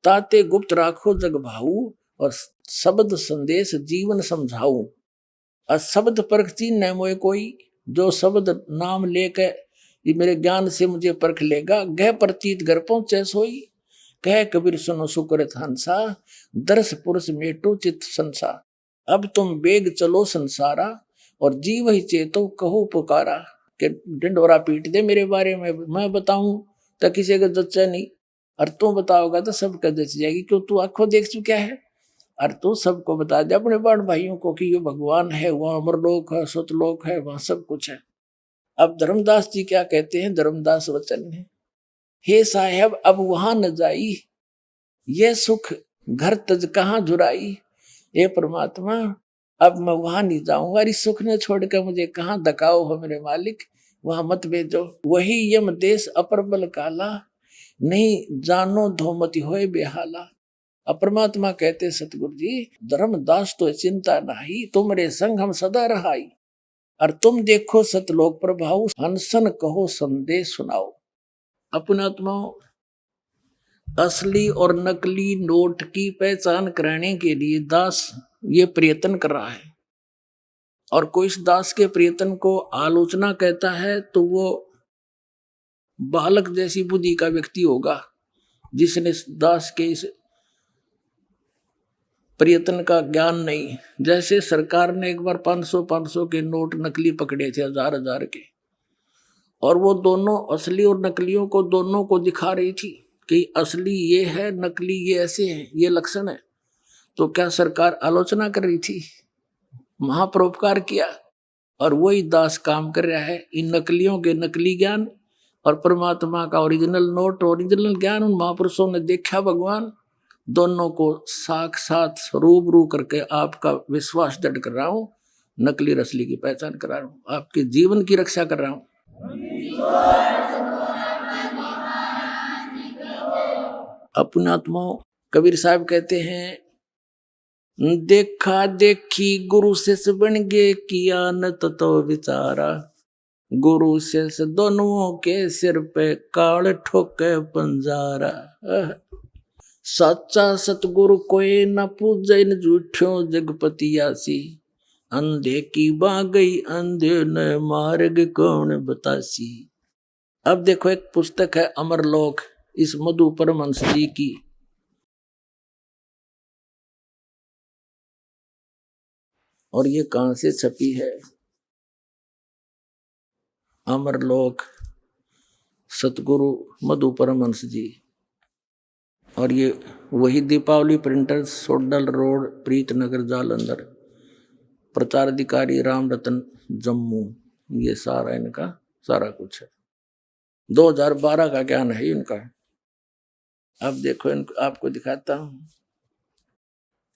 ताते गुप्त राखो जग भाऊ, और शब्द संदेश जीवन समझाऊ। और शब्द परख न मोए कोई, जो शब्द नाम लेकर ये मेरे ज्ञान से मुझे परख लेगा। गह प्रतीत घर पहुंचे सोई, कह कबीर सुनो सुकृत हंसा। दर्श पुरुष मेटो चित संसा, अब तुम बेग चलो संसारा। और जीव ही चेतो कहो पुकारा, कि ढिंडोरा पीट दे मेरे बारे में, मैं बताऊं तो किसी का जच्चा नहीं, और तू बताओगा तो सबका जच जाएगी, क्यों तू आंखों देख चुका है। और तू सबको बता दे अपने बड़ भाइयों को कि ये भगवान है, वहां अमरलोक है, सतलोक है, वहां सब कुछ है। अब धर्मदास जी क्या कहते हैं धर्मदास वचन में, हे साहेब अब वहां न जाई, ये सुख घर तज कहाँ जुराई। ये परमात्मा अब मैं वहां नहीं जाऊंगा, इस सुख ने छोड़कर मुझे कहाँ धकाओ हो मेरे मालिक, वहां मत भेजो। वही यम देश अपर बल काला, नहीं जानो धोमति होए बेहाला। अब परमात्मा कहते सतगुरु जी, धर्मदास तो चिंता नाही, तुमरे संग हम सदा रहाई। और तुम देखो सतलोक प्रभाव, हंसन कहो संदेश सुनाओ। अपने आत्माओं, असली और नकली नोट की पहचान कराने के लिए दास ये प्रयत्न कर रहा है। और कोई इस दास के प्रयत्न को आलोचना कहता है तो वो बालक जैसी बुद्धि का व्यक्ति होगा, जिसने दास के इस प्रयत्न का ज्ञान नहीं। जैसे सरकार ने एक बार 500 के नोट नकली पकड़े थे, 1000 के, और वो दोनों असली और नकलियों को दोनों को दिखा रही थी कि असली ये है, नकली ये ऐसे है, ये लक्षण है। तो क्या सरकार आलोचना कर रही थी? महापरोपकार किया। और वही दास काम कर रहा है, इन नकलियों के नकली ज्ञान और परमात्मा का ओरिजिनल नोट, ओरिजिनल ज्ञान उन महापुरुषों ने देखा। भगवान दोनों को साक्षात रूबरू करके आपका विश्वास दृढ़ कर रहा हूं, नकली रसली की पहचान करा रहा हूं, आपके जीवन की रक्षा कर रहा हूं। अपने आत्माओं, कबीर साहब कहते हैं, देखा देखी गुरु शिष्य बन गे, किया न तो विचारा। गुरु शिष्य दोनों के सिर पे काल ठोके पंजारा। सच्चा सतगुरु कोई न पूजे, न झूठ्यों जगपतियासी। अंधे की बा गई अंधे न मार्ग कौन बतासी। अब देखो, एक पुस्तक है अमरलोक, इस मधु परमहंस जी की। और ये कहां से छपी है? अमरलोक, सतगुरु मधु परमहंस जी। और ये वही दीपावली प्रिंटर्स, सोडल रोड, प्रीतनगर, जालंधर। प्रचार अधिकारी राम रतन, जम्मू। ये सारा इनका सारा कुछ है। 2012 का ज्ञान है इनका। अब देखो, इनको आपको दिखाता हूं।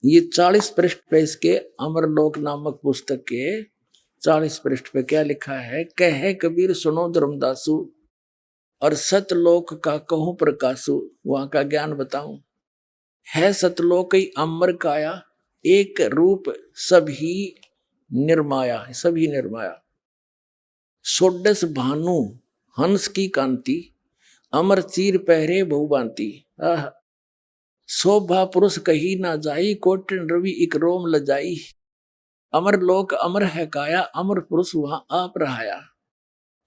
ये 40 पृष्ठ पे इसके अमरलोक नामक पुस्तक के 40 पृष्ठ पे क्या लिखा है? कहे कबीर सुनो धर्मदासु, और सतलोक का कहूं प्रकाशु। वहां का ज्ञान बताऊं। है सतलोक ही अमर काया, एक रूप सभी निर्माया, सभी निर्माया। सोडस भानु हंस की कांति, अमर चीर पहरे बहुबांति। शोभा पुरुष कही ना जाई, कोटिन रवि इक रोम लजाई। अमर लोक अमर है काया, अमर पुरुष वहां आप रहाया।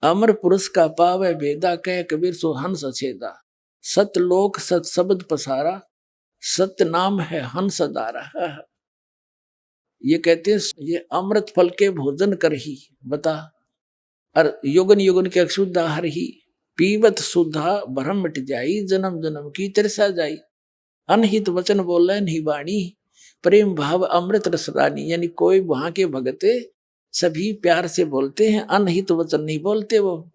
अमर पुरुष का पावे भेदा, कह कबीर सो हंस छेदा। सतलोक सत शब्द पसारा, सत्य नाम है हंस दारा। ये कहते हैं, ये अमृत फल के भोजन कर ही बता, और युगन युगन के अक्षुद्ध आहार ही। पीवत सुधा भरम मिट जाई, जन्म जन्म की तिरसा जाई। अनहित वचन बोले नहीं वाणी, प्रेम भाव अमृत रसरानी। यानी कोई वहां के भगत सभी प्यार से बोलते हैं, अनहित वचन नहीं बोलते वो।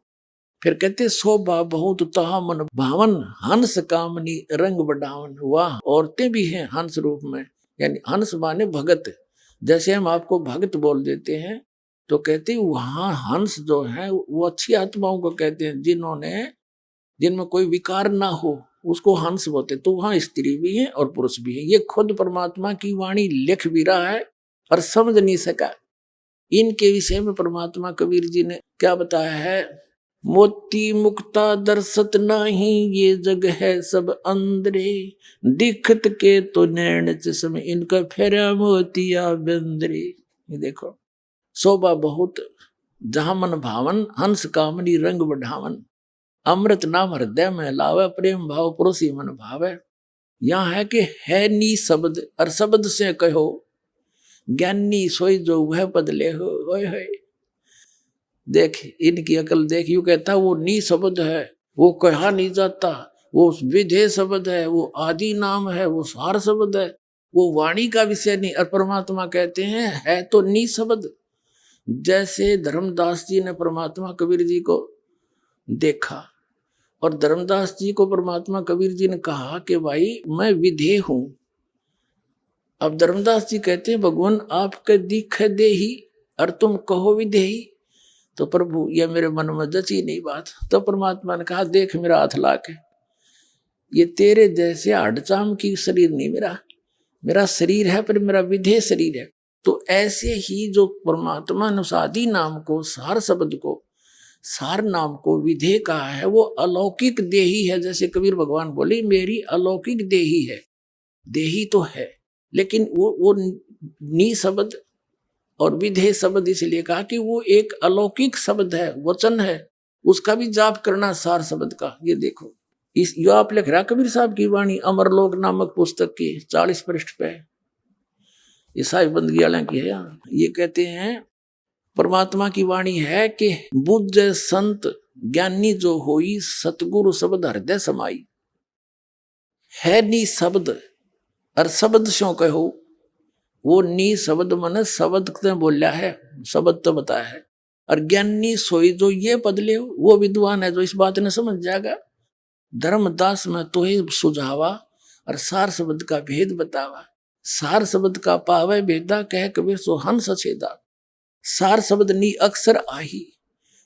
फिर कहते शोभा बहुत तहा मन भावन, हंस कामनी रंग बढ़ावन। वाह, औरतें भी हैं हंस रूप में, यानी हंस माने भगत। जैसे हम आपको भगत बोल देते हैं, तो कहते वहां हंस जो है वो अच्छी आत्माओं को कहते हैं, जिनमें कोई विकार ना हो, उसको हंस बोलते। तो वहां स्त्री भी है और पुरुष भी है। ये खुद परमात्मा की वाणी लिख भी रहा है और समझ नहीं सका। इनके विषय में परमात्मा कबीर जी ने क्या बताया है? मोती मुक्ता दर्शत नहीं, ये जग है सब अंदरे। दिखत के तो नैन चश्म, इनका फेरा मोतिया बंदरे। ये देखो, शोभा बहुत जहां मन भावन, हंस कामनी रंग बढ़ावन। अमृत नाम हृदय में लावे, प्रेम भाव पुरुष ही मन भावे। यहाँ है कि है नी शब्द, और शब्द से कहो ज्ञानी सोई जो वह बदले हो। देख इनकी अकल देख, यू कहता वो नी शब्द है, वो कहा नहीं जाता, वो विधेय शब्द है, वो आदि नाम है, वो सार शब्द है, वो वाणी का विषय नहीं। और परमात्मा कहते हैं है तो नी शब्द। जैसे धर्मदास जी ने परमात्मा कबीर जी को देखा, और धर्मदास जी को परमात्मा कबीर जी ने कहा कि भाई मैं विधेय हूं। अब धर्मदास जी कहते हैं भगवान आपके दिख दे ही, और तुम कहो विधेयी। तो प्रभु ये मेरे मन में जची नहीं बात। तो परमात्मा ने कहा देख मेरा हाथ ला के, ये तेरे जैसे हडचाम की शरीर नहीं मेरा, मेरा शरीर है पर मेरा विधेय शरीर है। तो ऐसे ही जो परमात्मा ने उस आदि नाम को, सार शब्द को, सार नाम को विधेय कहा है, वो अलौकिक देही है। जैसे कबीर भगवान बोले मेरी अलौकिक देही है, देही तो है लेकिन वो नी शब्द और विधेय शब्द इसलिए कहा कि वो एक अलौकिक शब्द है, वचन है, उसका भी जाप करना सार शब्द का। ये देखो इस यो आप लिख रहा कबीर साहब की वाणी अमरलोक नामक पुस्तक की 40 पृष्ठ पे, ये साहिब बंदगी वाले की है। ये कहते हैं परमात्मा की वाणी है कि बुद्ध संत ज्ञानी जो होई सतगुरु शब्द हृदय समाई। है नी शब्द और शब्द स्यों कहो, वो नी शब्द मन शब्द ने बोलिया है, शब्द तो बताया है। और ज्ञानी सोई जो ये पद ले वो विद्वान है जो इस बात ने समझ जाएगा। धर्मदास में तो ही सुझावा और सार शब्द का भेद बतावा। सार शब्द का पावे भेदा कह कबीर सो हंस छेदा। सार शब्द नी अक्षर आही,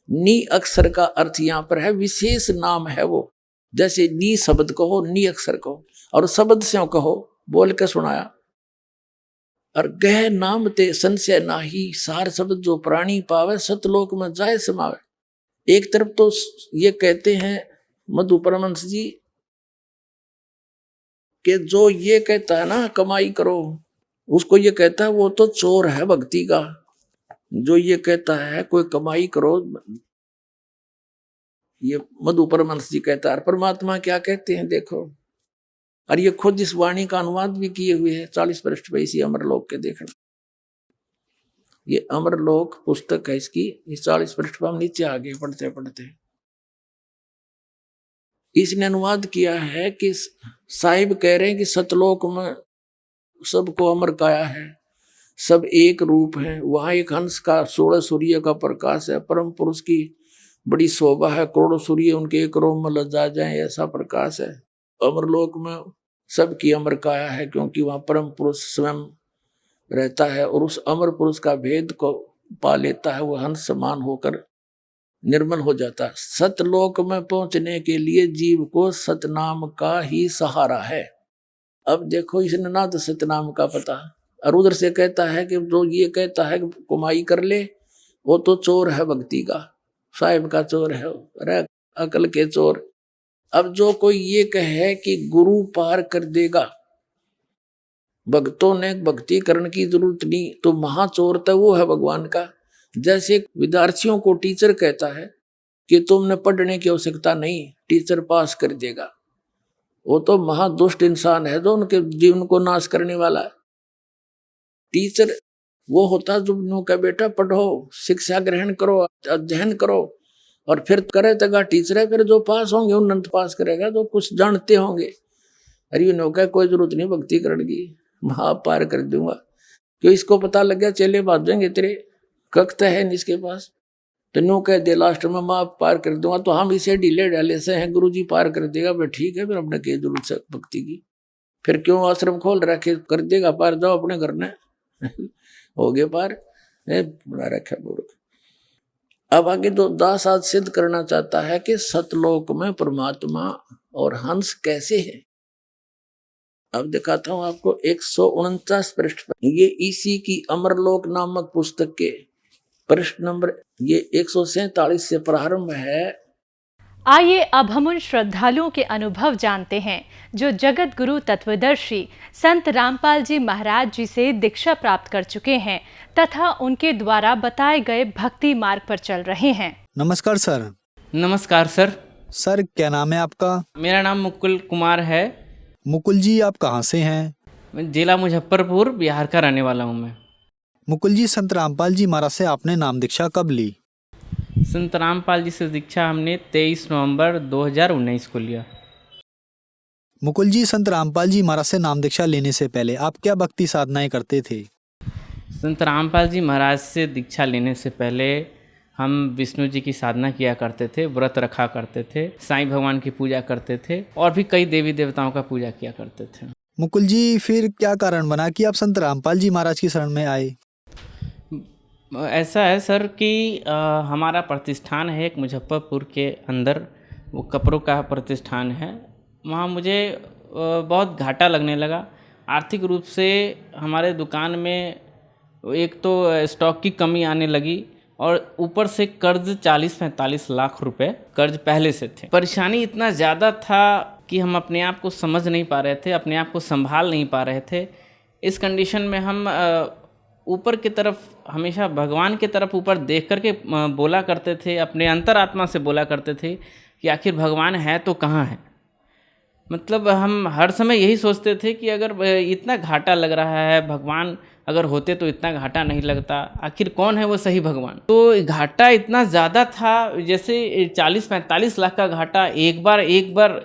नी अक्षर का अर्थ यहाँ पर है विशेष नाम है वो। जैसे नी शब्द कहो, नी अक्षर कहो, और शब्द से कहो बोल के सुनाया। और गह नाम ते संशय नाही, सार शब्द जो प्राणी पावे सतलोक में जाए समावे। एक तरफ तो ये कहते हैं मधु परमहंस जी कि जो ये कहता है ना कमाई करो, उसको ये कहता है वो तो चोर है भक्ति का। जो ये कहता है कोई कमाई करो, ये मधु परमहंस जी कहता है। परमात्मा क्या कहते हैं देखो, और ये खुद इस वाणी का अनुवाद भी किए हुए हैं 40 पृष्ठ पे इसी अमरलोक के देखना। ये अमरलोक पुस्तक है इसकी, इस 40 पृष्ठ पर हम नीचे आगे पढ़ते पढ़ते इसने अनुवाद किया है कि साहिब कह रहे हैं कि सतलोक में सबको अमर काया है, सब एक रूप है। वहां एक हंस का 16 सूर्य का प्रकाश है, परम पुरुष की बड़ी शोभा है, करोड़ों सूर्य उनके एक रोम में लजा जाए ऐसा प्रकाश है। अमरलोक में सबकी अमर काया है क्योंकि वहां परम पुरुष स्वयं रहता है और उस अमर पुरुष का भेद को पा लेता है, वह हंस समान होकर निर्मल हो जाता है। सतलोक में पहुंचने के लिए जीव को सतनाम का ही सहारा है। अब देखो इसने ना तो सतनाम का पता, और उधर से कहता है कि जो ये कहता है कि कमाई कर ले वो तो चोर है भक्ति का, साहिब का चोर है, अरे अकल के चोर। अब जो कोई ये कहे कि गुरु पार कर देगा, भक्तों ने भक्ति करने की जरूरत नहीं, तो महाचोर तो वो है भगवान का। जैसे विद्यार्थियों को टीचर कहता है कि तुमने पढ़ने की आवश्यकता नहीं, टीचर पास कर देगा, वो तो महादुष्ट इंसान है जो उनके जीवन को नाश करने वाला है। टीचर वो होता जो उनका बेटा पढ़ो, शिक्षा ग्रहण करो, अध्ययन करो और फिर करे तगा टीचर है। फिर जो पास होंगे उन्नत पास करेगा, जो कुछ जानते होंगे। अरे नौका कोई जरूरत नहीं भक्ति करने की, महा पार कर दूंगा। क्यों इसको पता लग गया चेले बात जाएंगे तेरे कक्त है इसके पास, तो नो कह दे लास्ट में माँ पार कर दूंगा, तो हम इसे ढीले ढाले से हैं, गुरुजी पार कर देगा। भाई ठीक है, फिर अपने क्या जरूरत है भक्ति की, फिर क्यों आश्रम खोल रखे, कर देगा पार, जाओ अपने घर में हो गए पार, बना रखा मूर्ख। अब आगे तो दास आज सिद्ध करना चाहता है कि सतलोक में परमात्मा और हंस कैसे है। अब दिखाता हूं आपको 149 पृष्ठ पर, ये इसी की अमरलोक नामक पुस्तक के पृष्ठ नंबर ये 147 से प्रारंभ है। आइए अब हम उन श्रद्धालुओं के अनुभव जानते हैं जो जगत गुरु तत्वदर्शी संत रामपाल जी महाराज जी से दीक्षा प्राप्त कर चुके हैं तथा उनके द्वारा बताए गए भक्ति मार्ग पर चल रहे हैं। नमस्कार सर। नमस्कार सर। सर क्या नाम है आपका? मेरा नाम मुकुल कुमार है। मुकुल जी आप कहाँ से हैं? जिला मुजफ्फरपुर बिहार का रहने वाला हूँ मैं। मुकुल जी संत रामपाल जी महाराज से आपने नाम दीक्षा कब ली? संत रामपाल जी से दीक्षा हमने 23 नवंबर 2019 को लिया। मुकुल जी संत रामपाल जी महाराज से नाम दीक्षा लेने से पहले आप क्या भक्ति साधनाएं करते थे? संत रामपाल जी महाराज से दीक्षा लेने से पहले हम विष्णु जी की साधना किया करते थे, व्रत रखा करते थे, साईं भगवान की पूजा करते थे और भी कई देवी देवताओं का पूजा किया करते थे। मुकुल जी फिर क्या कारण बना कि आप संत रामपाल जी महाराज की शरण में आए? ऐसा है सर कि हमारा प्रतिष्ठान है एक मुजफ्फरपुर के अंदर, वो कपड़ों का प्रतिष्ठान है, वहाँ मुझे बहुत घाटा लगने लगा। आर्थिक रूप से हमारे दुकान में एक तो स्टॉक की कमी आने लगी और ऊपर से कर्ज 40-45 लाख रुपए कर्ज पहले से थे। परेशानी इतना ज़्यादा था कि हम अपने आप को समझ नहीं पा रहे थे, अपने आप को संभाल नहीं पा रहे थे। इस कंडीशन में हम ऊपर की तरफ, हमेशा भगवान की तरफ ऊपर देख करके बोला करते थे, अपने अंतरात्मा से बोला करते थे कि आखिर भगवान है तो कहाँ है। मतलब हम हर समय यही सोचते थे कि अगर इतना घाटा लग रहा है, भगवान अगर होते तो इतना घाटा नहीं लगता, आखिर कौन है वो सही भगवान। तो घाटा इतना ज़्यादा था, जैसे 40-45 लाख का घाटा एक बार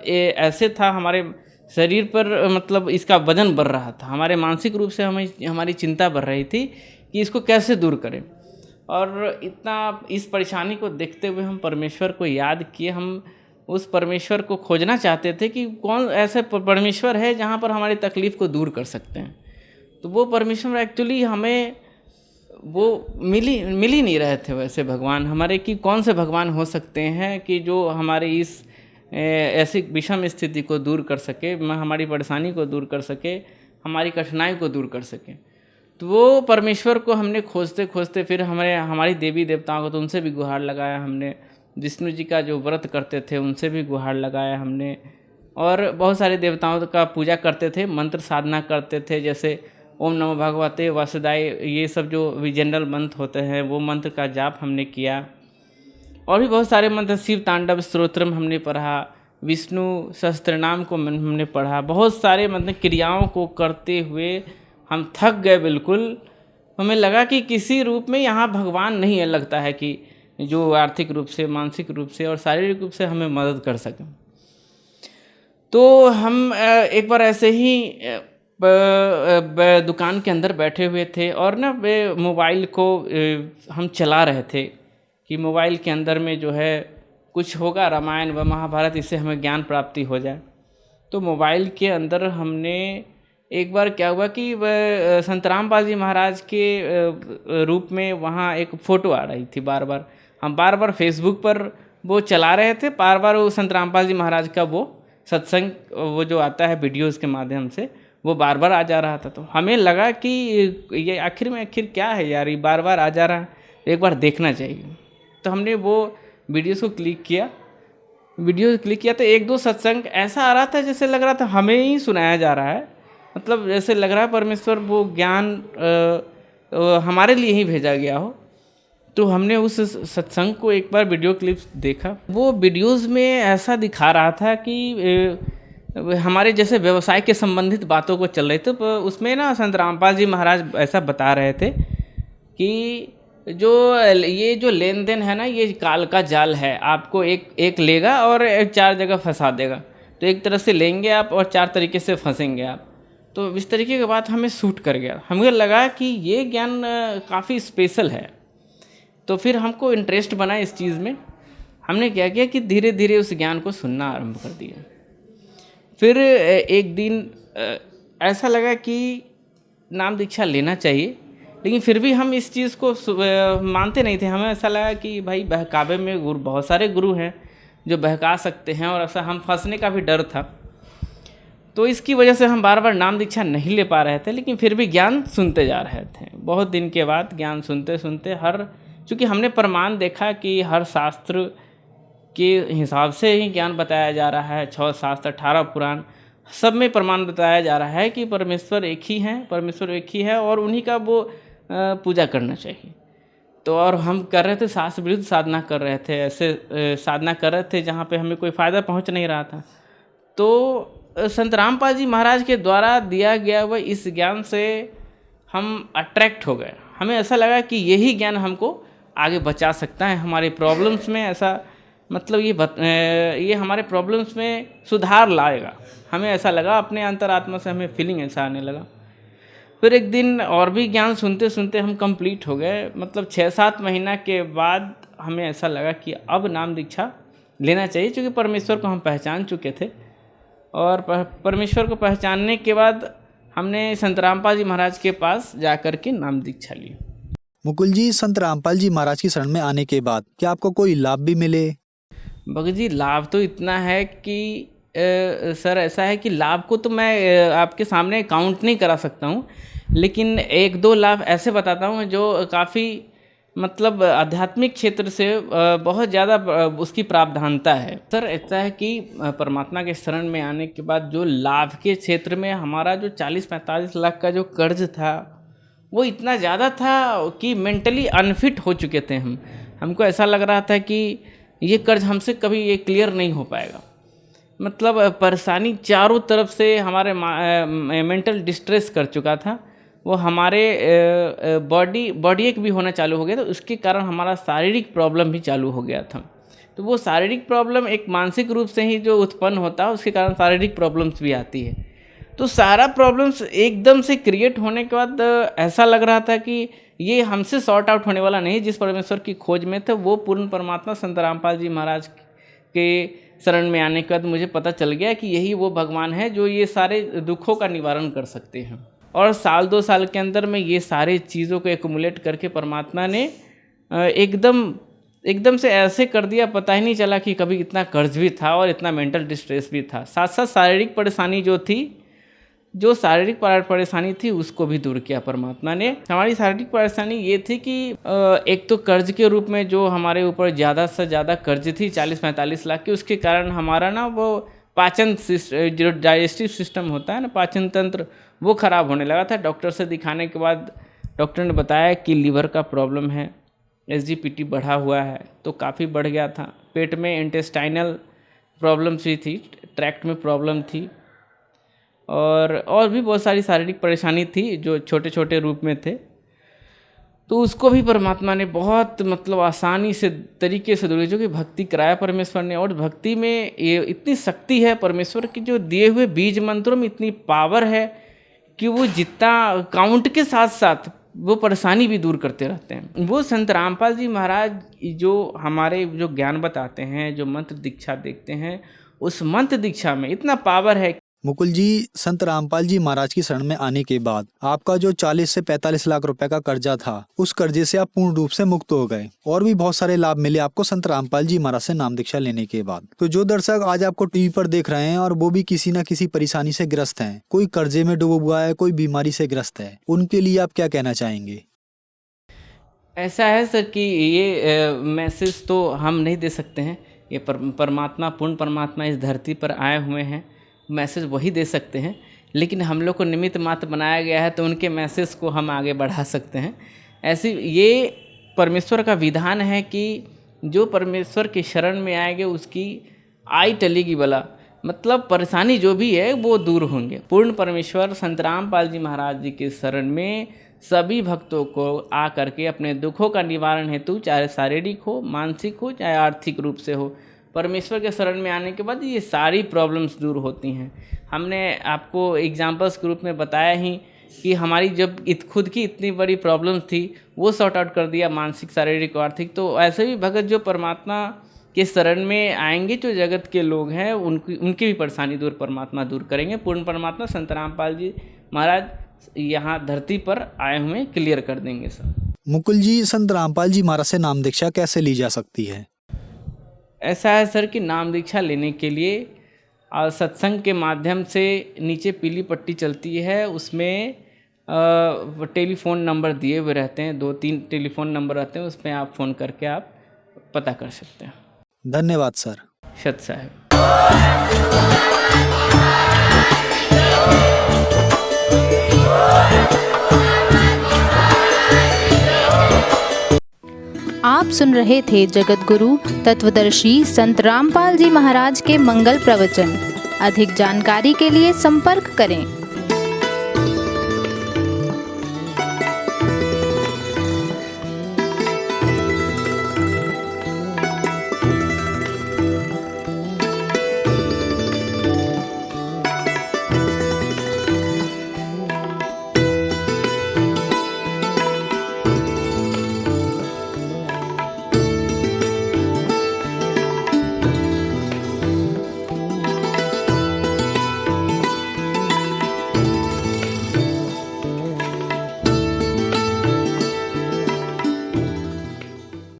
ऐसे था हमारे शरीर पर, मतलब इसका वजन बढ़ रहा था। हमारे मानसिक रूप से हमारी चिंता बढ़ रही थी कि इसको कैसे दूर करें। और इस परेशानी को देखते हुए हम परमेश्वर को याद किए। हम उस परमेश्वर को खोजना चाहते थे कि कौन ऐसे परमेश्वर है जहाँ पर हमारी तकलीफ़ को दूर कर सकते हैं। तो वो परमेश्वर एक्चुअली हमें वो मिल ही नहीं रहे थे वैसे भगवान हमारे, कि कौन से भगवान हो सकते हैं कि जो हमारे इस ऐसी विषम स्थिति को दूर कर सके, हमारी परेशानी को दूर कर सके, हमारी कठिनाई को दूर कर सके। तो वो परमेश्वर को हमने खोजते खोजते फिर हमारी देवी देवताओं को, तो उनसे भी गुहार लगाया हमने। विष्णु जी का जो व्रत करते थे उनसे भी गुहार लगाया हमने। और बहुत सारे देवताओं का पूजा करते थे, मंत्र साधना करते थे, जैसे ओम नमो भगवते वासुदेवाय, ये सब जो भी जनरल मंत्र होते हैं वो मंत्र का जाप हमने किया। और भी बहुत सारे मंत्र, शिव तांडव स्तोत्रम हमने पढ़ा, विष्णु सहस्त्रनाम को हमने पढ़ा। बहुत सारे मतलब क्रियाओं को करते हुए हम थक गए बिल्कुल। हमें लगा कि किसी रूप में यहाँ भगवान नहीं है, लगता है कि जो आर्थिक रूप से, मानसिक रूप से और शारीरिक रूप से हमें मदद कर सकें। तो हम एक बार ऐसे ही दुकान के अंदर बैठे हुए थे और ना मोबाइल को हम चला रहे थे कि मोबाइल के अंदर में जो है कुछ होगा, रामायण व महाभारत, इससे हमें ज्ञान प्राप्ति हो जाए। तो मोबाइल के अंदर हमने एक बार क्या हुआ कि संत रामपाल जी महाराज के रूप में वहाँ एक फ़ोटो आ रही थी बार बार। हम बार बार फेसबुक पर वो चला रहे थे, बार बार वो संत रामपाल जी महाराज का वो सत्संग, वो जो आता है वीडियोज़ के माध्यम से, वो बार बार आ जा रहा था। तो हमें लगा कि ये आखिर क्या है यार, ये बार बार आ जा रहा है, एक बार देखना चाहिए। तो हमने वो वीडियोज़ को क्लिक किया तो एक दो सत्संग ऐसा आ रहा था जैसे लग रहा था हमें ही सुनाया जा रहा है। मतलब जैसे लग रहा है परमेश्वर वो ज्ञान हमारे लिए ही भेजा गया हो। तो हमने उस सत्संग को एक बार वीडियो क्लिप्स देखा। वो वीडियोज़ में ऐसा दिखा रहा था कि हमारे जैसे व्यवसाय के संबंधित बातों को चल रहे थे। तो उसमें ना संत रामपाल जी महाराज ऐसा बता रहे थे कि ये जो लेन देन है ना, ये काल का जाल है, आपको एक लेगा और 4 जगह फंसा देगा। तो एक तरह से लेंगे आप और 4 तरीके से फंसेंगे आप। तो इस तरीके की बात हमें सूट कर गया। हमें लगा कि ये ज्ञान काफ़ी स्पेशल है। तो फिर हमको इंटरेस्ट बना इस चीज़ में। हमने क्या किया कि धीरे धीरे उस ज्ञान को सुनना आरंभ कर दिया। फिर एक दिन ऐसा लगा कि नाम दीक्षा लेना चाहिए, लेकिन फिर भी हम इस चीज़ को मानते नहीं थे। हमें ऐसा लगा कि भाई बहकावे में बहुत सारे गुरु हैं जो बहका सकते हैं, और ऐसा हम फंसने का भी डर था। तो इसकी वजह से हम बार बार नाम दीक्षा नहीं ले पा रहे थे, लेकिन फिर भी ज्ञान सुनते जा रहे थे। बहुत दिन के बाद ज्ञान सुनते सुनते चूँकि हमने प्रमाण देखा कि हर शास्त्र के हिसाब से ही ज्ञान बताया जा रहा है। 6 शास्त्र, 18 पुराण, सब में प्रमाण बताया जा रहा है कि परमेश्वर एक ही है और उन्हीं का वो पूजा करना चाहिए। तो और हम कर रहे थे शास्त्र विरुद्ध साधना कर रहे थे, ऐसे साधना कर रहे थे जहाँ पे हमें कोई फ़ायदा पहुँच नहीं रहा था। तो संत रामपाल जी महाराज के द्वारा दिया गया हुआ इस ज्ञान से हम अट्रैक्ट हो गए। हमें ऐसा लगा कि यही ज्ञान हमको आगे बचा सकता है हमारे प्रॉब्लम्स में। ऐसा मतलब ये हमारे प्रॉब्लम्स में सुधार लाएगा। हमें ऐसा लगा, अपने अंतरात्मा से हमें फीलिंग ऐसा आने लगा। फिर एक दिन और भी ज्ञान सुनते सुनते हम कंप्लीट हो गए। मतलब 6-7 महीना के बाद हमें ऐसा लगा कि अब नाम दीक्षा लेना चाहिए, क्योंकि परमेश्वर को हम पहचान चुके थे। और परमेश्वर को पहचानने के बाद हमने संत रामपाल जी महाराज के पास जा कर के नाम दीक्षा ली। मुकुल जी, संत रामपाल जी महाराज की शरण में आने के बाद क्या आपको कोई लाभ भी मिले? भगत जी, लाभ तो इतना है कि सर ऐसा है कि लाभ को तो मैं आपके सामने काउंट नहीं करा सकता हूँ, लेकिन एक दो लाभ ऐसे बताता हूँ जो काफ़ी मतलब आध्यात्मिक क्षेत्र से बहुत ज़्यादा उसकी प्रावधानता है। सर ऐसा है कि परमात्मा के शरण में आने के बाद जो लाभ के क्षेत्र में हमारा जो 40-45 लाख का जो कर्ज था वो इतना ज़्यादा था कि मेंटली अनफिट हो चुके थे हमको ऐसा लग रहा था कि ये कर्ज हमसे कभी ये क्लियर नहीं हो पाएगा। मतलब परेशानी चारों तरफ से हमारे मेंटल डिस्ट्रेस कर चुका था। वो हमारे बॉडी एक भी होना चालू हो गया था, उसके कारण हमारा शारीरिक प्रॉब्लम भी चालू हो गया था। तो वो शारीरिक प्रॉब्लम एक मानसिक रूप से ही जो उत्पन्न होता है उसके कारण शारीरिक प्रॉब्लम्स भी आती है। तो सारा प्रॉब्लम्स एकदम से क्रिएट होने के बाद ऐसा लग रहा था कि ये हमसे सॉर्ट आउट होने वाला नहीं। जिस परमेश्वर की खोज में थे वो पूर्ण परमात्मा संत रामपाल जी महाराज के शरण में आने के बाद मुझे पता चल गया कि यही वो भगवान है जो ये सारे दुखों का निवारण कर सकते हैं। और साल 2 साल के अंदर में ये सारे चीज़ों को एक्युमुलेट करके परमात्मा ने एकदम से ऐसे कर दिया, पता ही नहीं चला कि कभी इतना कर्ज भी था और इतना मेंटल डिस्ट्रेस भी था। साथ साथ शारीरिक परेशानी जो शारीरिक परेशानी थी उसको भी दूर किया परमात्मा ने। हमारी शारीरिक परेशानी ये थी कि एक तो कर्ज के रूप में जो हमारे ऊपर ज़्यादा से ज़्यादा कर्ज थी 40-45 लाख की, उसके कारण हमारा ना वो पाचन जो डाइजेस्टिव सिस्टम होता है ना, पाचन तंत्र, वो ख़राब होने लगा था। डॉक्टर से दिखाने के बाद डॉक्टर ने बताया कि लीवर का प्रॉब्लम है, SGPT बढ़ा हुआ है, तो काफ़ी बढ़ गया था। पेट में इंटेस्टाइनल प्रॉब्लम्स भी थी, ट्रैक्ट में प्रॉब्लम थी और भी बहुत सारी शारीरिक परेशानी थी जो छोटे छोटे रूप में थे। तो उसको भी परमात्मा ने बहुत मतलब आसानी से तरीके से दूर, जो कि भक्ति कराया परमेश्वर ने। और भक्ति में ये इतनी शक्ति है परमेश्वर की, जो दिए हुए बीज मंत्रों में इतनी पावर है कि वो जितना काउंट के साथ साथ वो परेशानी भी दूर करते रहते हैं। वो संत रामपाल जी महाराज जो हमारे जो ज्ञान बताते हैं, जो मंत्र दीक्षा देखते हैं, उस मंत्र दीक्षा में इतना पावर है। मुकुल जी, संत रामपाल जी महाराज की शरण में आने के बाद आपका जो 40 से 45 लाख रुपए का कर्जा था, उस कर्जे से आप पूर्ण रूप से मुक्त हो गए और भी बहुत सारे लाभ मिले आपको संत रामपाल जी महाराज से नाम दीक्षा लेने के बाद। तो जो दर्शक आज आपको टीवी पर देख रहे हैं और वो भी किसी न किसी परेशानी से ग्रस्त हैं, कोई कर्जे में डूबा हुआ है, कोई बीमारी से ग्रस्त है, उनके लिए आप क्या कहना चाहेंगे? ऐसा है सर कि ये मैसेज तो हम नहीं दे सकते हैं। ये परमात्मा, पूर्ण परमात्मा इस धरती पर आए हुए हैं, मैसेज वही दे सकते हैं। लेकिन हम लोग को निमित्त मात्र बनाया गया है तो उनके मैसेज को हम आगे बढ़ा सकते हैं। ऐसी ये परमेश्वर का विधान है कि जो परमेश्वर के शरण में आएंगे उसकी आई टलेगी बला, मतलब परेशानी जो भी है वो दूर होंगे। पूर्ण परमेश्वर संत रामपाल जी महाराज जी के शरण में सभी भक्तों को आ करके अपने दुखों का निवारण हेतु, चाहे शारीरिक हो, मानसिक हो, चाहे आर्थिक रूप से हो, परमेश्वर के शरण में आने के बाद ये सारी प्रॉब्लम्स दूर होती हैं। हमने आपको एग्जांपल्स के रूप में बताया ही कि हमारी जब खुद की इतनी बड़ी प्रॉब्लम्स थी वो सॉर्ट आउट कर दिया, मानसिक, शारीरिक, आर्थिक। तो ऐसे भी भगत जो परमात्मा के शरण में आएंगे, जो जगत के लोग हैं, उनकी भी परेशानी दूर परमात्मा दूर करेंगे। पूर्ण परमात्मा संत रामपाल जी महाराज यहाँ धरती पर आए हुए क्लियर कर देंगे सर। मुकुल जी, संत रामपाल जी महाराज से नाम दीक्षा कैसे ली जा सकती है? ऐसा है सर कि नाम दीक्षा लेने के लिए सत्संग के माध्यम से नीचे पीली पट्टी चलती है, उसमें टेलीफोन नंबर दिए हुए रहते हैं, 2-3 टेलीफोन नंबर रहते हैं, उसमें आप फ़ोन करके आप पता कर सकते हैं। धन्यवाद सर। सत साहब। आप सुन रहे थे जगत गुरु तत्वदर्शी संत रामपाल जी महाराज के मंगल प्रवचन। अधिक जानकारी के लिए संपर्क करें।